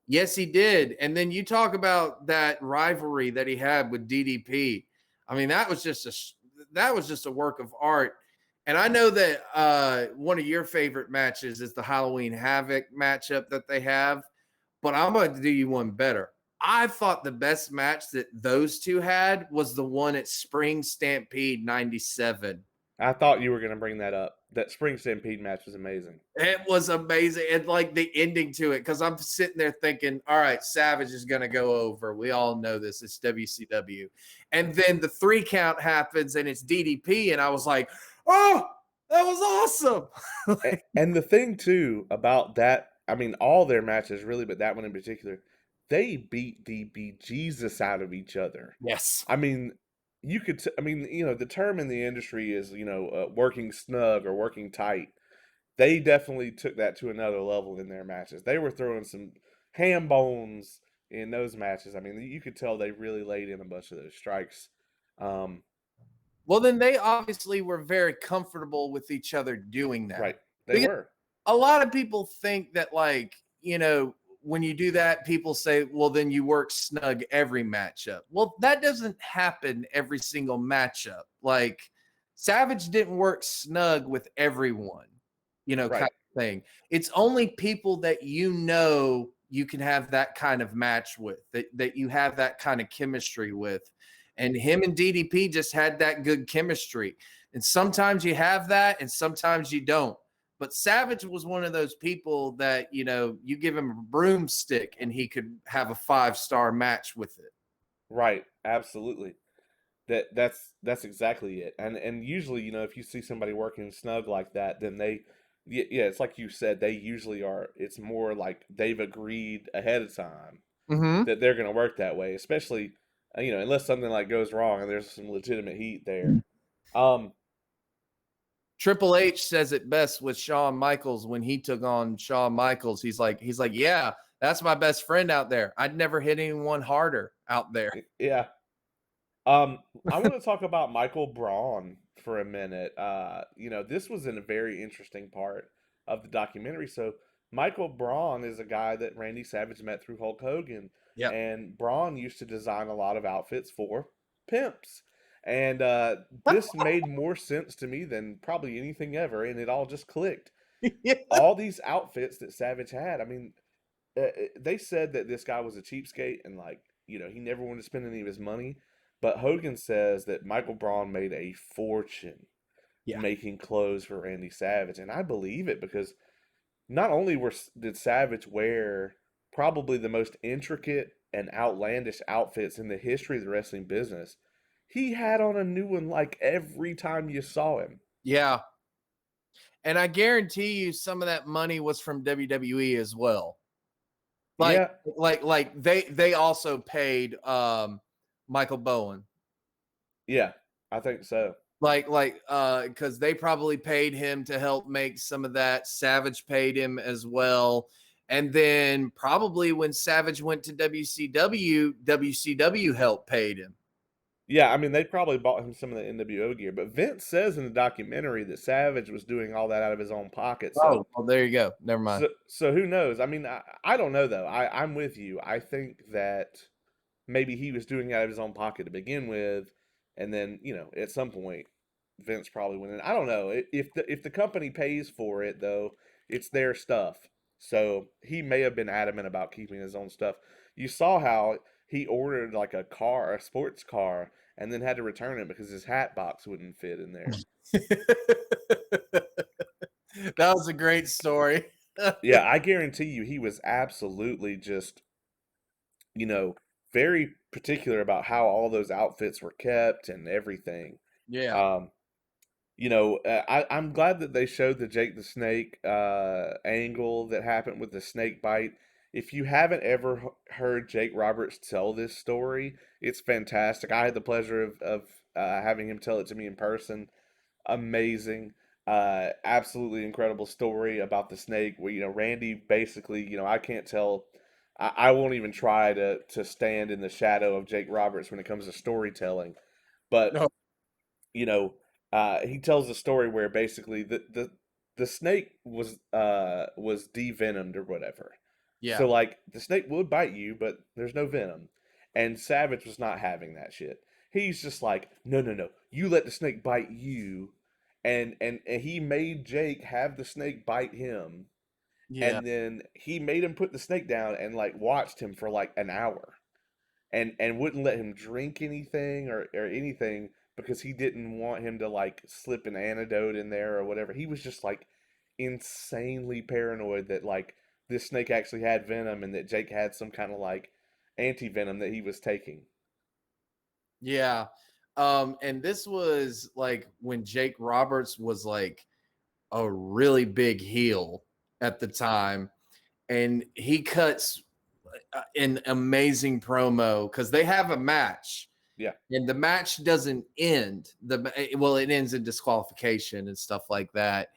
Yes, he did. And then you talk about that rivalry that he had with DDP. I mean, that was just a work of art. And I know that one of your favorite matches is the Halloween Havoc matchup that they have, but I'm going to do you one better. I thought the best match that those two had was the one at Spring Stampede 97. I thought you were going to bring that up. That Spring Stampede match was amazing. It was amazing. And like the ending to it, because I'm sitting there thinking, all right, Savage is going to go over. We all know this. It's WCW. And then the 3 count happens and it's DDP. And I was like, oh, that was awesome. And the thing, too, about that, all their matches really, but that one in particular, they beat the bejesus out of each other. Yes. You could, the term in the industry is, working snug or working tight. They definitely took that to another level in their matches. They were throwing some ham bones in those matches. I mean, you could tell they really laid in a bunch of those strikes. Well, then they obviously were very comfortable with each other doing that. Right. They Because were. a lot of people think that, like, you know, when you do that, people say, well, then you work snug every matchup. Well, that doesn't happen every single matchup. Like, Savage didn't work snug with everyone, you know, kind Right. of thing. It's only people that you know you can have that kind of match with, that you have that kind of chemistry with. And him and DDP just had that good chemistry. And sometimes you have that and sometimes you don't. But Savage was one of those people that, you know, you give him a broomstick and he could have a 5-star match with it. Right. Absolutely. That's exactly it. And usually, you know, if you see somebody working snug like that, then yeah, it's like you said, they usually are. It's more like they've agreed ahead of time Mm-hmm. that they're going to work that way, especially, you know, unless something like goes wrong and there's some legitimate heat there. Um, Triple H says it best with Shawn Michaels when he took on Shawn Michaels. He's like, yeah, that's my best friend out there. I'd never hit anyone harder out there. yeah. I want to talk about Michael Braun for a minute. You know, this was in a very interesting part of the documentary. So Michael Braun is a guy that Randy Savage met through Hulk Hogan, Yep. and Braun used to design a lot of outfits for pimps. And this made more sense to me than probably anything ever, and it all just clicked. Yeah. All these outfits that Savage had, I mean, they said that this guy was a cheapskate and, like, you know, he never wanted to spend any of his money. But Hogan says that Michael Braun made a fortune Yeah. making clothes for Randy Savage, and I believe it because not only did Savage wear probably the most intricate and outlandish outfits in the history of the wrestling business, he had on a new one like every time you saw him. Yeah. And I guarantee you some of that money was from WWE as well. Like, Yeah, they also paid Michael Bowen. yeah, I think so. Because they probably paid him to help make some of that. Savage paid him as well. And then probably when Savage went to WCW helped paid him. Yeah, I mean, they probably bought him some of the NWO gear, but Vince says in the documentary that Savage was doing all that out of his own pocket. Oh, well, there you go. Never mind. So who knows? I mean, I don't know though. I'm with you. I think that maybe he was doing it out of his own pocket to begin with, and then, you know, at some point Vince probably went in. I don't know. If the company pays for it though, it's their stuff. So he may have been adamant about keeping his own stuff. You saw how he ordered like a sports car, and then had to return it because his hat box wouldn't fit in there. That was a great story. Yeah, I guarantee you he was absolutely just, you know, very particular about how all those outfits were kept and everything. Yeah. Um, you know, I'm glad that they showed the Jake the Snake angle that happened with the snake bite. If you haven't ever heard Jake Roberts tell this story, it's fantastic. I had the pleasure of having him tell it to me in person. Amazing, absolutely incredible story about the snake. Where, you know, Randy basically, you know, I can't tell. I won't even try to stand in the shadow of Jake Roberts when it comes to storytelling, but No. you know, he tells a story where basically the snake was devenomed or whatever. Yeah. So like the snake would bite you, but there's no venom. And Savage was not having that shit. He's just like, no, no, no. You let the snake bite you. And he made Jake have the snake bite him. Yeah. And then he made him put the snake down and like watched him for like an hour. And wouldn't let him drink anything or anything because he didn't want him to like slip an antidote in there or whatever. He was just like insanely paranoid that like this snake actually had venom and that Jake had some kind of like anti venom that he was taking. Yeah. And this was like when Jake Roberts was like a really big heel at the time. And he cuts an amazing promo because they have a match. Yeah. And the match doesn't end. Well, it ends in disqualification and stuff like that.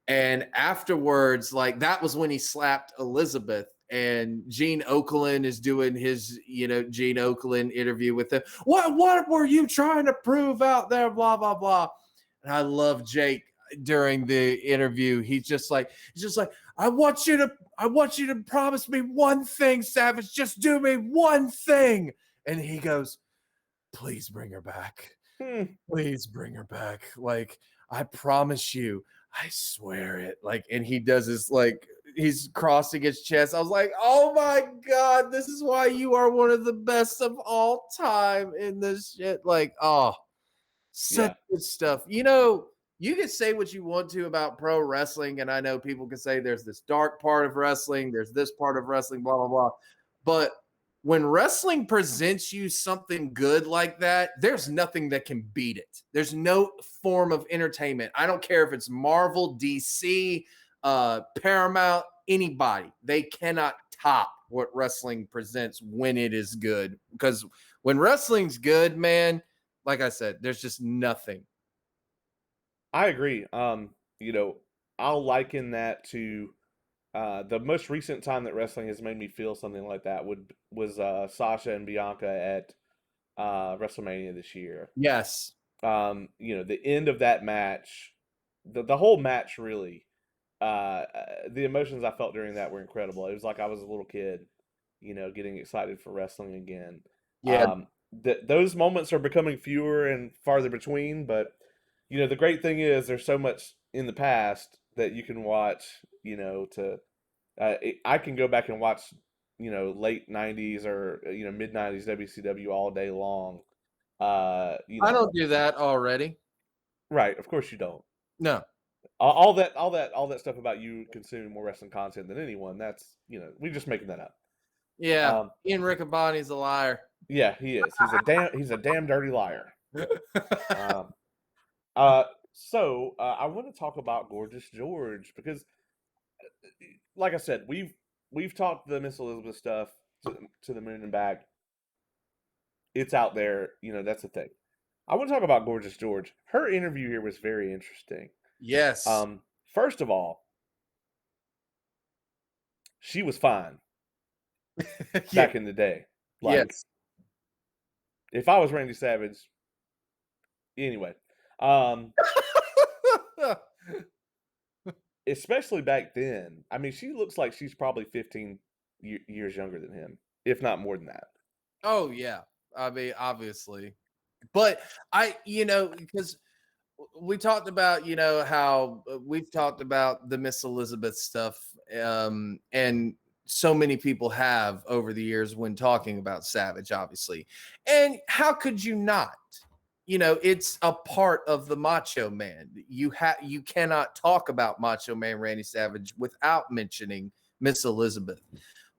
And afterwards, like that was when he slapped Elizabeth. and Gene Okerlund is doing his, Gene Okerlund interview with him. What were you trying to prove out there? Blah, blah, blah. And I love Jake during the interview. He's just like, I want you to promise me one thing, Savage. Just do me one thing. And he goes, please bring her back. Please bring her back. Like, I promise you, I swear it. Like, and he does this, like, he's crossing his chest. I was like, oh my God, this is why you are one of the best of all time in this shit. Like, oh, such good stuff. You can say what you want to about pro wrestling, and I know people can say there's this dark part of wrestling, there's this part of wrestling, blah, blah, blah. But when wrestling presents you something good like that, there's nothing that can beat it. There's no form of entertainment. I don't care if it's Marvel, DC, Paramount, anybody. They cannot top what wrestling presents when it is good. Because when wrestling's good, man, like I said, there's just nothing. I agree. I'll liken that to the most recent time that wrestling has made me feel something like that was Sasha and Bianca at WrestleMania this year. Yes. The end of that match, the whole match really, the emotions I felt during that were incredible. It was like I was a little kid, getting excited for wrestling again. Yeah. Those moments are becoming fewer and farther between, but the great thing is there's so much in the past that you can watch, I can go back and watch, late 90s or, mid 90s WCW all day long. I don't do that already. Right. Of course you don't. No. All that stuff about you consuming more wrestling content than anyone. That's, we're just making that up. Yeah. Ian Riccaboni's a liar. Yeah, he is. He's a damn dirty liar. So I want to talk about Gorgeous George because, like I said, we've talked the Miss Elizabeth stuff to the moon and back. It's out there, that's the thing. I want to talk about Gorgeous George. Her interview here was very interesting. Yes. First of all, she was fine back in the day. Like, yes. if I was Randy Savage, anyway. Especially back then. I mean, she looks like she's probably 15 years younger than him, if not more than that. Oh, yeah. I mean, obviously. But because we talked about, how we've talked about the Miss Elizabeth stuff, and so many people have over the years when talking about Savage, obviously. And how could you not? It's a part of the Macho Man. You cannot talk about Macho Man Randy Savage without mentioning Miss Elizabeth.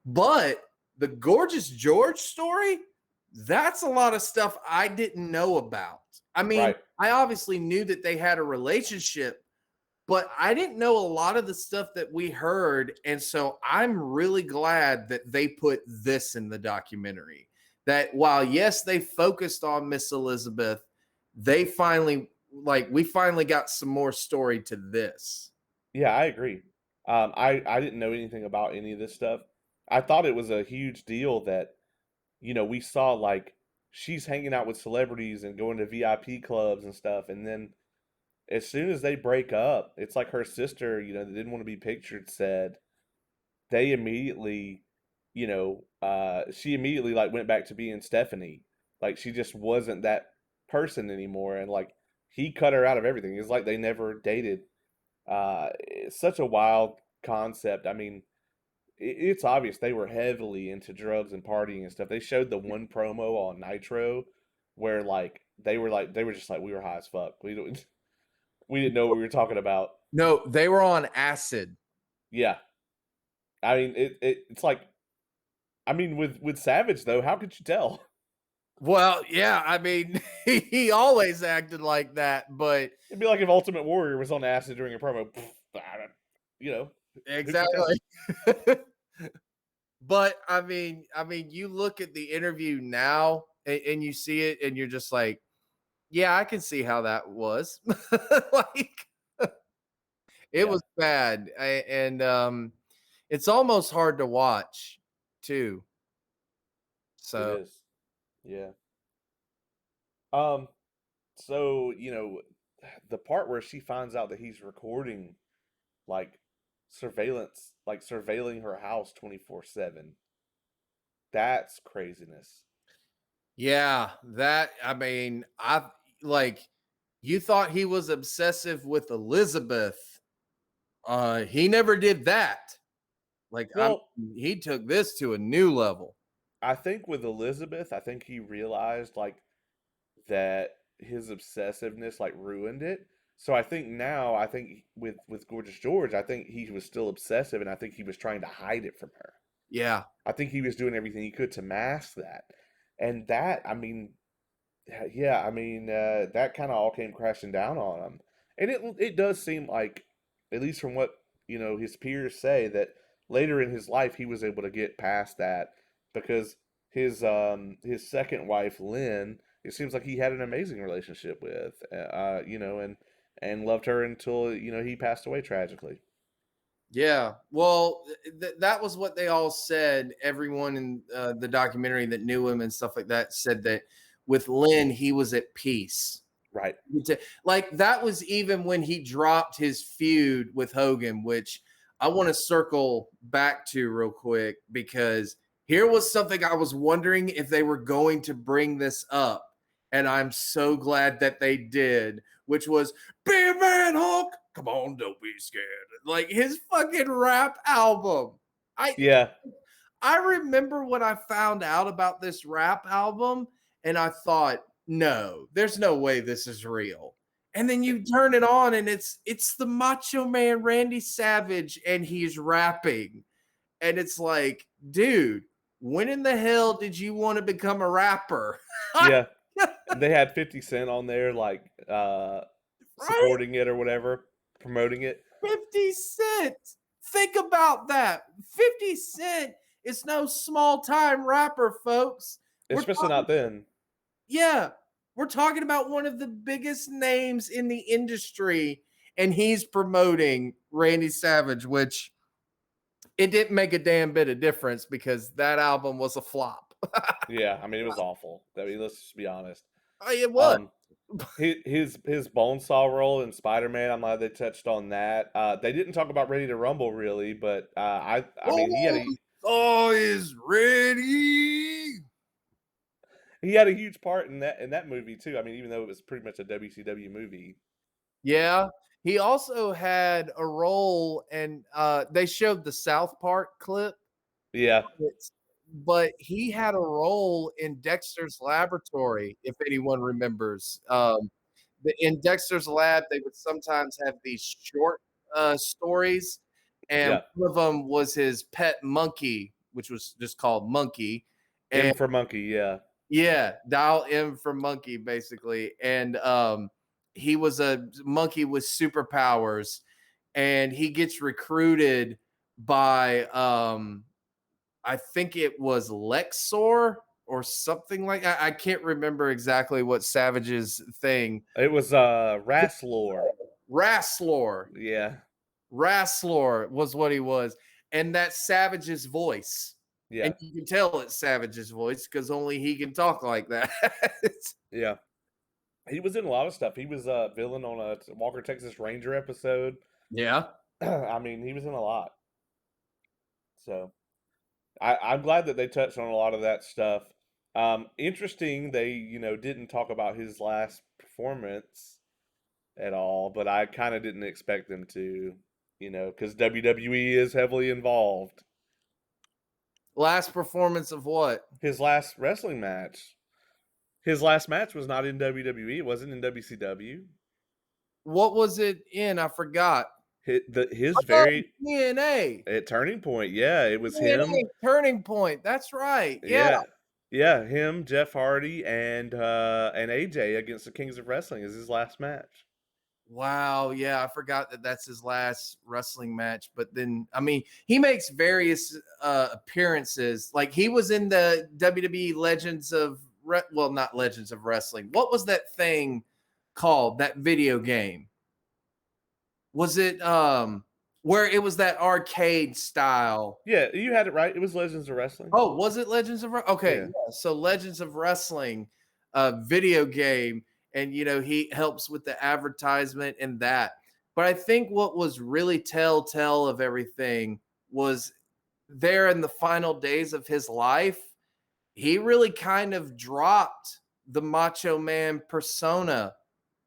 But the Gorgeous George story, that's a lot of stuff I didn't know about. I mean, right. I obviously knew that they had a relationship, but I didn't know a lot of the stuff that we heard. And so I'm really glad that they put this in the documentary. That while, yes, they focused on Miss Elizabeth, we finally got some more story to this. Yeah, I agree. I didn't know anything about any of this stuff. I thought it was a huge deal that, we saw like she's hanging out with celebrities and going to VIP clubs and stuff. And then as soon as they break up, it's like her sister, that didn't want to be pictured said they immediately, she immediately like went back to being Stephanie. Like she just wasn't that person anymore. And like he cut her out of everything. It's like they never dated. It's such a wild concept. I mean, it's obvious they were heavily into drugs and partying and stuff. They showed the one promo on Nitro where like they were just like we were high as fuck. We didn't know what we were talking about. No, they were on acid. Yeah. I mean it's like I mean with Savage though, how could you tell? Well, yeah, I mean, he always acted like that, but it'd be like if Ultimate Warrior was on acid during a promo. Exactly. But I mean, you look at the interview now and you see it, and you're just like, yeah, I can see how that was. Like, it was bad, and It's almost hard to watch too. It So is. Yeah. Um. So the part where she finds out that he's recording like surveillance, like surveilling her house 24/7. That's craziness. yeah, that I mean, I like you thought he was obsessive with Elizabeth. He never did that. Like Well, he took this to a new level. I think with Elizabeth, I think he realized like that his obsessiveness like ruined it. So I think now, I think with Gorgeous George, I think he was still obsessive, and I think he was trying to hide it from her. Yeah. I think he was doing everything he could to mask that, and that, I mean, yeah, I mean, that kind of all came crashing down on him, and it does seem like, at least from what his peers say, that later in his life he was able to get past that because his second wife Lynn, it seems like he had an amazing relationship with, and loved her until he passed away tragically. Yeah. Well, that was what they all said. Everyone in the documentary that knew him and stuff like that said that with Lynn, he was at peace. Right. Like that was even when he dropped his feud with Hogan, which I want to circle back to real quick because here was something I was wondering if they were going to bring this up. And I'm so glad that they did, which was be a man, Hulk. Come on, don't be scared. Like his fucking rap album. I Yeah. I remember when I found out about this rap album and I thought, no, there's no way this is real. And then you turn it on and it's the Macho Man Randy Savage and he's rapping. And it's like, dude, when in the hell did you want to become a rapper? Yeah. They had 50 Cent on there, like Right? supporting it or whatever, promoting it. 50 Cent. Think about that. 50 Cent is no small time rapper, folks. We're Especially talking, not then. yeah, we're talking about one of the biggest names in the industry, and he's promoting Randy Savage, which it didn't make a damn bit of difference because that album was a flop. Yeah, I mean it was awful. I mean, let's just be honest. It was. Um, his Bonesaw role in Spider-Man, I'm glad they touched on that. They didn't talk about Ready to Rumble really, but I mean Oh, is ready. he had a huge part in that movie too. I mean, even though it was pretty much a WCW movie. Yeah. He also had a role, and they showed the South Park clip. Yeah, It's- But he had a role in Dexter's Laboratory, if anyone remembers. In Dexter's Lab, they would sometimes have these short stories, and yeah. one of them was his pet monkey, which was just called Monkey. M And for Monkey. Yeah, yeah, dial M for monkey, basically. And he was a monkey with superpowers, and he gets recruited by I think it was Lexor or something like I can't remember exactly what Savage's thing. it was Rasslor. Rasslor. Yeah, Rasslor was what he was. And that's Savage's voice. And yeah, you can tell it's Savage's voice because only he can talk like that. yeah. He was in a lot of stuff. He was a villain on a Walker Texas Ranger episode. Yeah. I mean, he was in a lot. So I'm glad that they touched on a lot of that stuff. Interesting, they didn't talk about his last performance at all, but I kind of didn't expect them to, because WWE is heavily involved. Last performance of what? His last wrestling match, his last match was not in WWE. It wasn't in WCW. What was it in? I forgot. His Oh, very TNA. at Turning Point. Yeah, it was him. TNA Turning Point. That's right. Yeah. Yeah. Yeah, him, Jeff Hardy, and AJ against the Kings of Wrestling is his last match. Wow. Yeah. I forgot that that's his last wrestling match. But then, I mean, he makes various appearances. Like he was in the WWE Legends of, well, not Legends of Wrestling. What was that thing called? That video game? Was it where it was that arcade style. Yeah, you had it right. It was Legends of Wrestling. Oh, was it Legends of Okay, Yeah. yeah. So Legends of Wrestling, video game, and he helps with the advertisement and that. But I think what was really telltale of everything was there in the final days of his life, he really kind of dropped the Macho Man persona,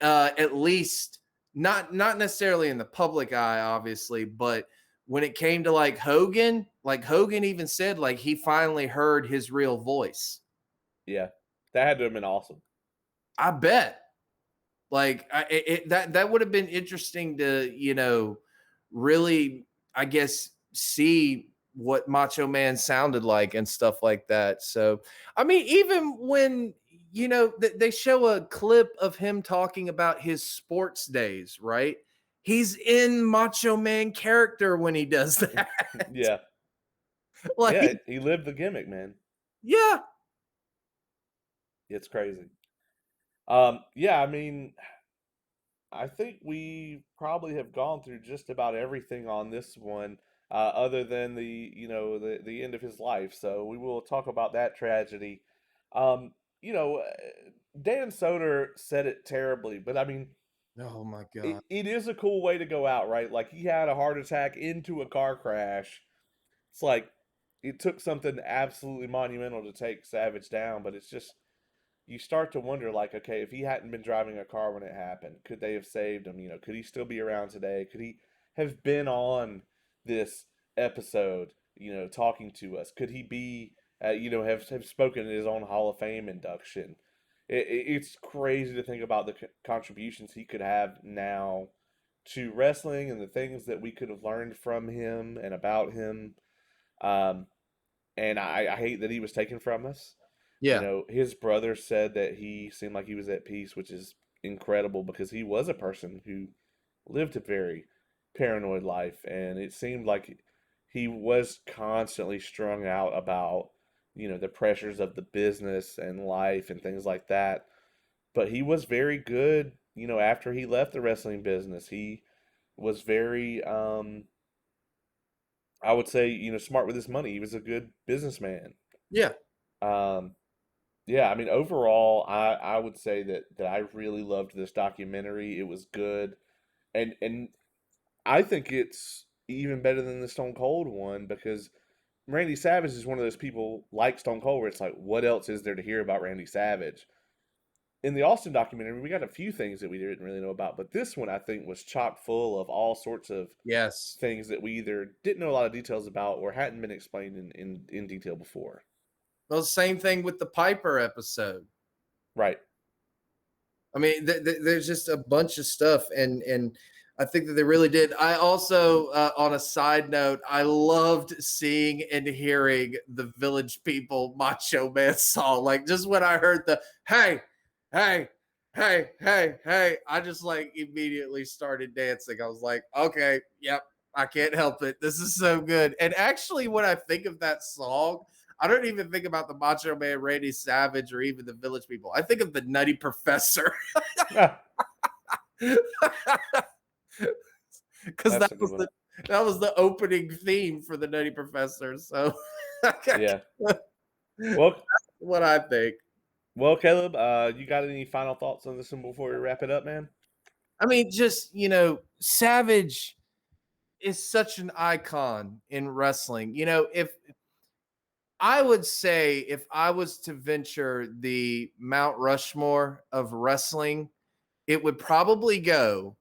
at least not necessarily in the public eye, obviously, but when it came to like Hogan even said like he finally heard his real voice. Yeah. That had to have been awesome. I bet. Like that would have been interesting to, really, I guess, see what Macho Man sounded like and stuff like that. So, I mean, even when they show a clip of him talking about his sports days, right? He's in Macho Man character when he does that. Yeah. Like, Yeah, he lived the gimmick, man. yeah, It's crazy. Yeah, I mean, I think we probably have gone through just about everything on this one, other than the end of his life. So we will talk about that tragedy. Um, you know, uh, Dan Soder said it terribly, but I mean, oh my god, it is a cool way to go out, right? Like he had a heart attack into a car crash. It's like it took something absolutely monumental to take Savage down, but it's just you start to wonder, like, okay, if he hadn't been driving a car when it happened, could they have saved him? Could he still be around today? Could he have been on this episode, talking to us? Could he be, have spoken at his own Hall of Fame induction? It's crazy to think about the contributions he could have now to wrestling and the things that we could have learned from him and about him. Um, and I hate that he was taken from us. yeah, His brother said that he seemed like he was at peace, which is incredible because he was a person who lived a very paranoid life, and it seemed like he was constantly strung out about, the pressures of the business and life and things like that. But he was very good, after he left the wrestling business. He was very, I would say, smart with his money. He was a good businessman. yeah. Um, Yeah, I mean, overall, I would say that I really loved this documentary. It was good, and I think it's even better than the Stone Cold one because Randy Savage is one of those people like Stone Cold where it's like, what else is there to hear about Randy Savage? In the Austin documentary, we got a few things that we didn't really know about, but this one I think was chock full of all sorts of Yes. things that we either didn't know a lot of details about or hadn't been explained in detail before. Well, same thing with the Piper episode. Right. I mean, there's just a bunch of stuff, and I think that they really did. I also, on a side note, I loved seeing and hearing the Village People Macho Man song. Like just when I heard the hey, hey, hey, hey, hey, I just like immediately started dancing. I was like, okay, yep, I can't help it. This is so good. And actually, when I think of that song, I don't even think about the Macho Man Randy Savage or even the Village People. I think of the Nutty Professor because That's a good one. that was the opening theme for the Nutty Professor. So Yeah. that's Well, what I think. Caleb, you got any final thoughts on this one before we wrap it up, man? I mean, just Savage is such an icon in wrestling. If I would say if I was to venture the Mount Rushmore of wrestling, it would probably go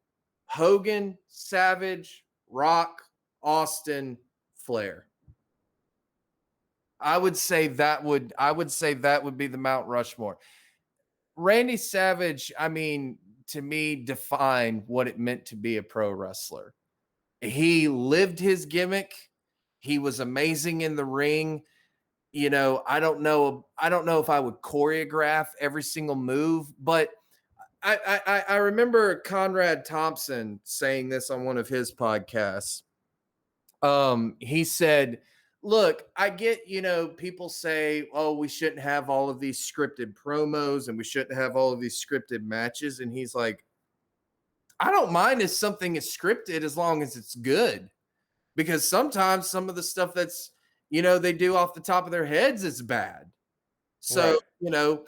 Hogan, Savage, Rock, Austin, Flair. I would say that would be the Mount Rushmore. Randy Savage, I mean, to me, defined what it meant to be a pro wrestler. He lived his gimmick. He was amazing in the ring. I don't know if I would choreograph every single move, but I remember Conrad Thompson saying this on one of his podcasts. He said, "Look, I get, people say, oh, we shouldn't have all of these scripted promos and we shouldn't have all of these scripted matches." And he's like, "I don't mind if something is scripted as long as it's good." because sometimes some of the stuff that's, they do off the top of their heads is bad. So, Right.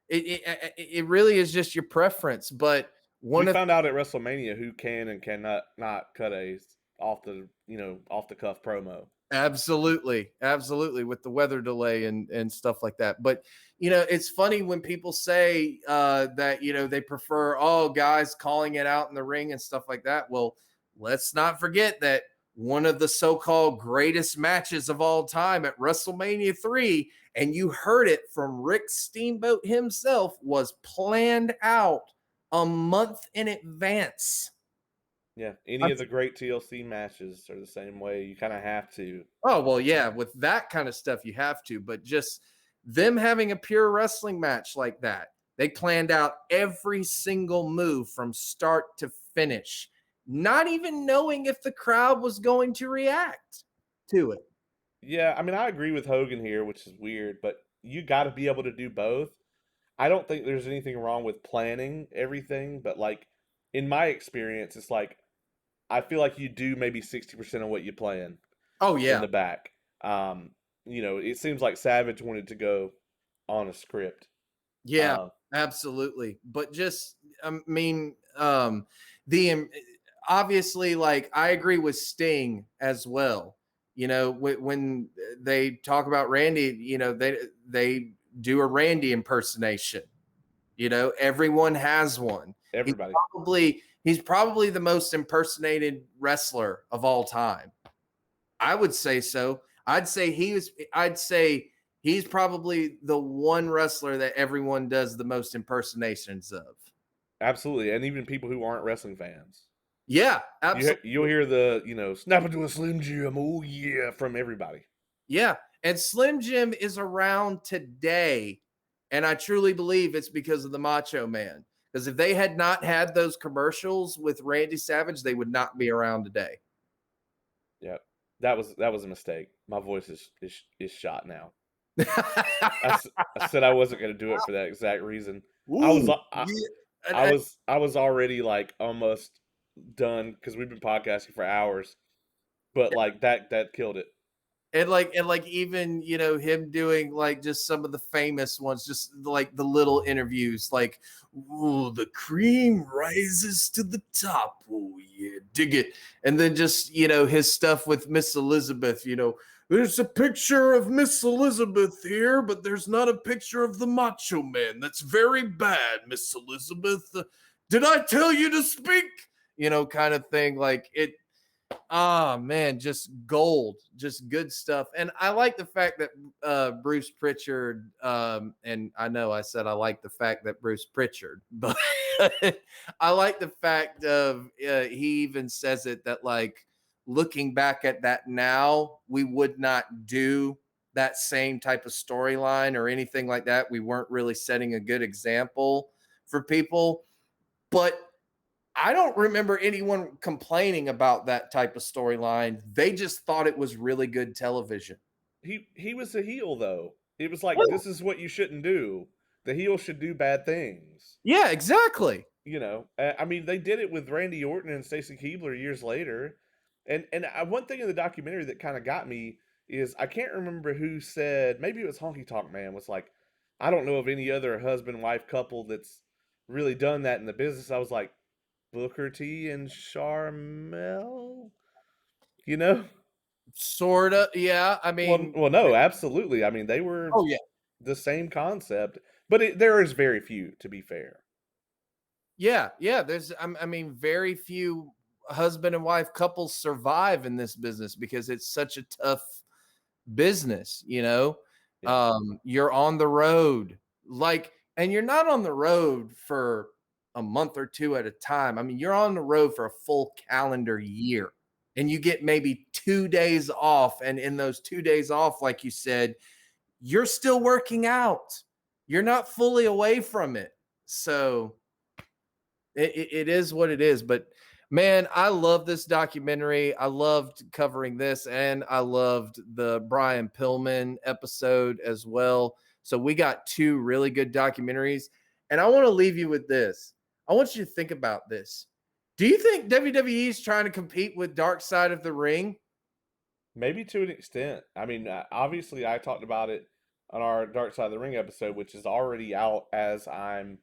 it really is just your preference. But We one of found out at WrestleMania who can and cannot not cut a off the cuff promo. Absolutely, absolutely, with the weather delay and stuff like that. But it's funny when people say that they prefer guys calling it out in the ring and stuff like that. Well, let's not forget that one of the so-called greatest matches of all time at WrestleMania 3, and you heard it from Rick Steamboat himself, was planned out a month in advance. Yeah, any of the great TLC matches are the same way. You kind of have to. Oh, well, yeah, with that kind of stuff, you have to, but just them having a pure wrestling match like that, they planned out every single move from start to finish, not even knowing if the crowd was going to react to it. Yeah, I mean, I agree with Hogan here, which is weird, but you got to be able to do both. I don't think there's anything wrong with planning everything, but like in my experience, it's like I feel like you do maybe 60% of what you plan Oh, in yeah. the back. It seems like Savage wanted to go on a script. Yeah, Uh, absolutely. But just, I mean, the obviously, like, I agree with Sting as well. When they talk about Randy, they do a Randy impersonation. Everyone has one. He's everybody. probably the most impersonated wrestler of all time. I would say so. I'd say he's probably the one wrestler that everyone does the most impersonations of. Absolutely. And even people who aren't wrestling fans. Yeah, absolutely. You'll hear the, snap into a Slim Jim, oh yeah, from everybody. Yeah. And Slim Jim is around today. And I truly believe it's because of the Macho Man. Because if they had not had those commercials with Randy Savage, they would not be around today. Yeah. That was a mistake. My voice is shot now. I said I wasn't going to do it for that exact reason. I was Ooh, I, yeah. I was already like almost done because we've been podcasting for hours, but like that killed it. And even him doing like just some of the famous ones, just like the little interviews, like, "Ooh, the cream rises to the top, oh yeah, dig it." And then just his stuff with Miss Elizabeth, there's a picture of Miss Elizabeth here, but there's not a picture of the Macho Man. That's very bad, Miss Elizabeth. Did I tell you to speak? Kind of thing. Like it. Ah, man, just gold, just good stuff. And I like the fact that Bruce Pritchard, and I know I said I like the fact that Bruce Pritchard, but I like the fact of he even says it that, like, looking back at that now, we would not do that same type of storyline or anything like that. We weren't really setting a good example for people. But I don't remember anyone complaining about that type of storyline. They just thought it was really good television. He was a heel though. It was like Well, this is what you shouldn't do. The heel should do bad things. yeah, exactly. I mean, they did it with Randy Orton and Stacy Keibler years later, and one thing in the documentary that kind of got me is I can't remember who said, maybe it was Honky Tonk Man, was like, I don't know of any other husband wife couple that's really done that in the business. I was like, Booker T and Charmel, you know? Sort of. Yeah. I mean, No, absolutely. I mean, they were oh, yeah. the same concept, but there is very few, to be fair. Yeah. Yeah. I mean, very few husband and wife couples survive in this business because it's such a tough business, Yeah. You're on the road, and you're not on the road for a month or two at a time. I mean, you're on the road for a full calendar year, and you get maybe 2 days off. And in those 2 days off, like you said, you're still working out. You're not fully away from it. So it is what it is. But man, I love this documentary. I loved covering this, and I loved the Brian Pillman episode as well. So we got two really good documentaries. And I want to leave you with this. I want you to think about this. Do you think WWE is trying to compete with Dark Side of the Ring? Maybe to an extent. I mean, obviously, I talked about it on our Dark Side of the Ring episode, which is already out as I'm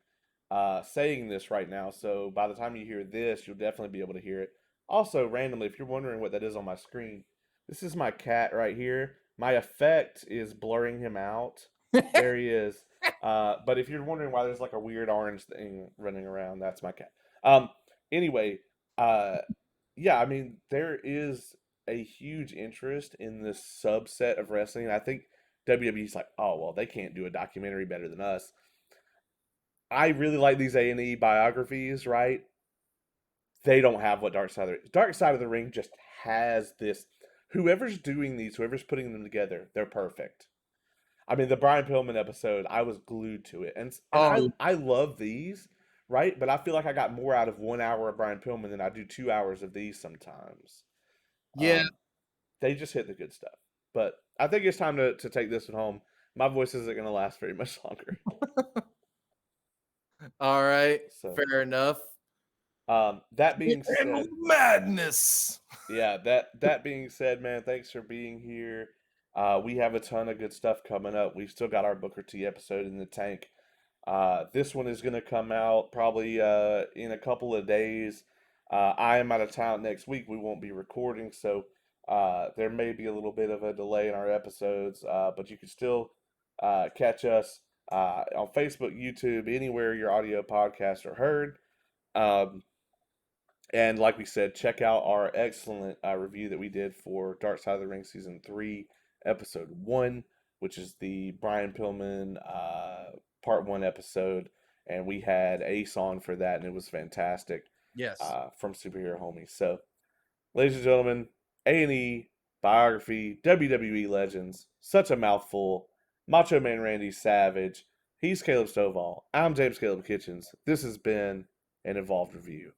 saying this right now. So by the time you hear this, you'll definitely be able to hear it. Also, randomly, if you're wondering what that is on my screen, this is my cat right here. My effect is blurring him out. There he is. But if you're wondering why there's like a weird orange thing running around, that's my cat. Um, anyway, uh, yeah, I mean, there is a huge interest in this subset of wrestling. I think WWE's like, oh well, they can't do a documentary better than us. I really like these A&E biographies, right? They don't have what Dark Side of the Ring just has this. Whoever's doing these, whoever's putting them together, they're perfect. I mean, the Brian Pillman episode, I was glued to it, and Oh, I love these, right? But I feel like I got more out of 1 hour of Brian Pillman than I do 2 hours of these sometimes. yeah. Um, they just hit the good stuff. But I think it's time to take this one home. My voice isn't going to last very much longer. All right. So, Fair enough. that being And said, madness. yeah, that being said, man, thanks for being here. We have a ton of good stuff coming up. We've still got our Booker T episode in the tank. This one is going to come out probably in a couple of days. I am out of town next week. We won't be recording, so there may be a little bit of a delay in our episodes, but you can still catch us on Facebook, YouTube, anywhere your audio podcasts are heard. Um, and like we said, check out our excellent review that we did for Dark Side of the Ring Season 3, Episode 1, which is the Brian Pillman Part 1 episode. And we had Ace on for that, and it was fantastic Yes. from Superhero Homies. So, ladies and gentlemen, A&E, Biography, WWE Legends, such a mouthful. Macho Man Randy Savage. He's Caleb Stovall. I'm James Caleb Kitchens. This has been an Involved Review.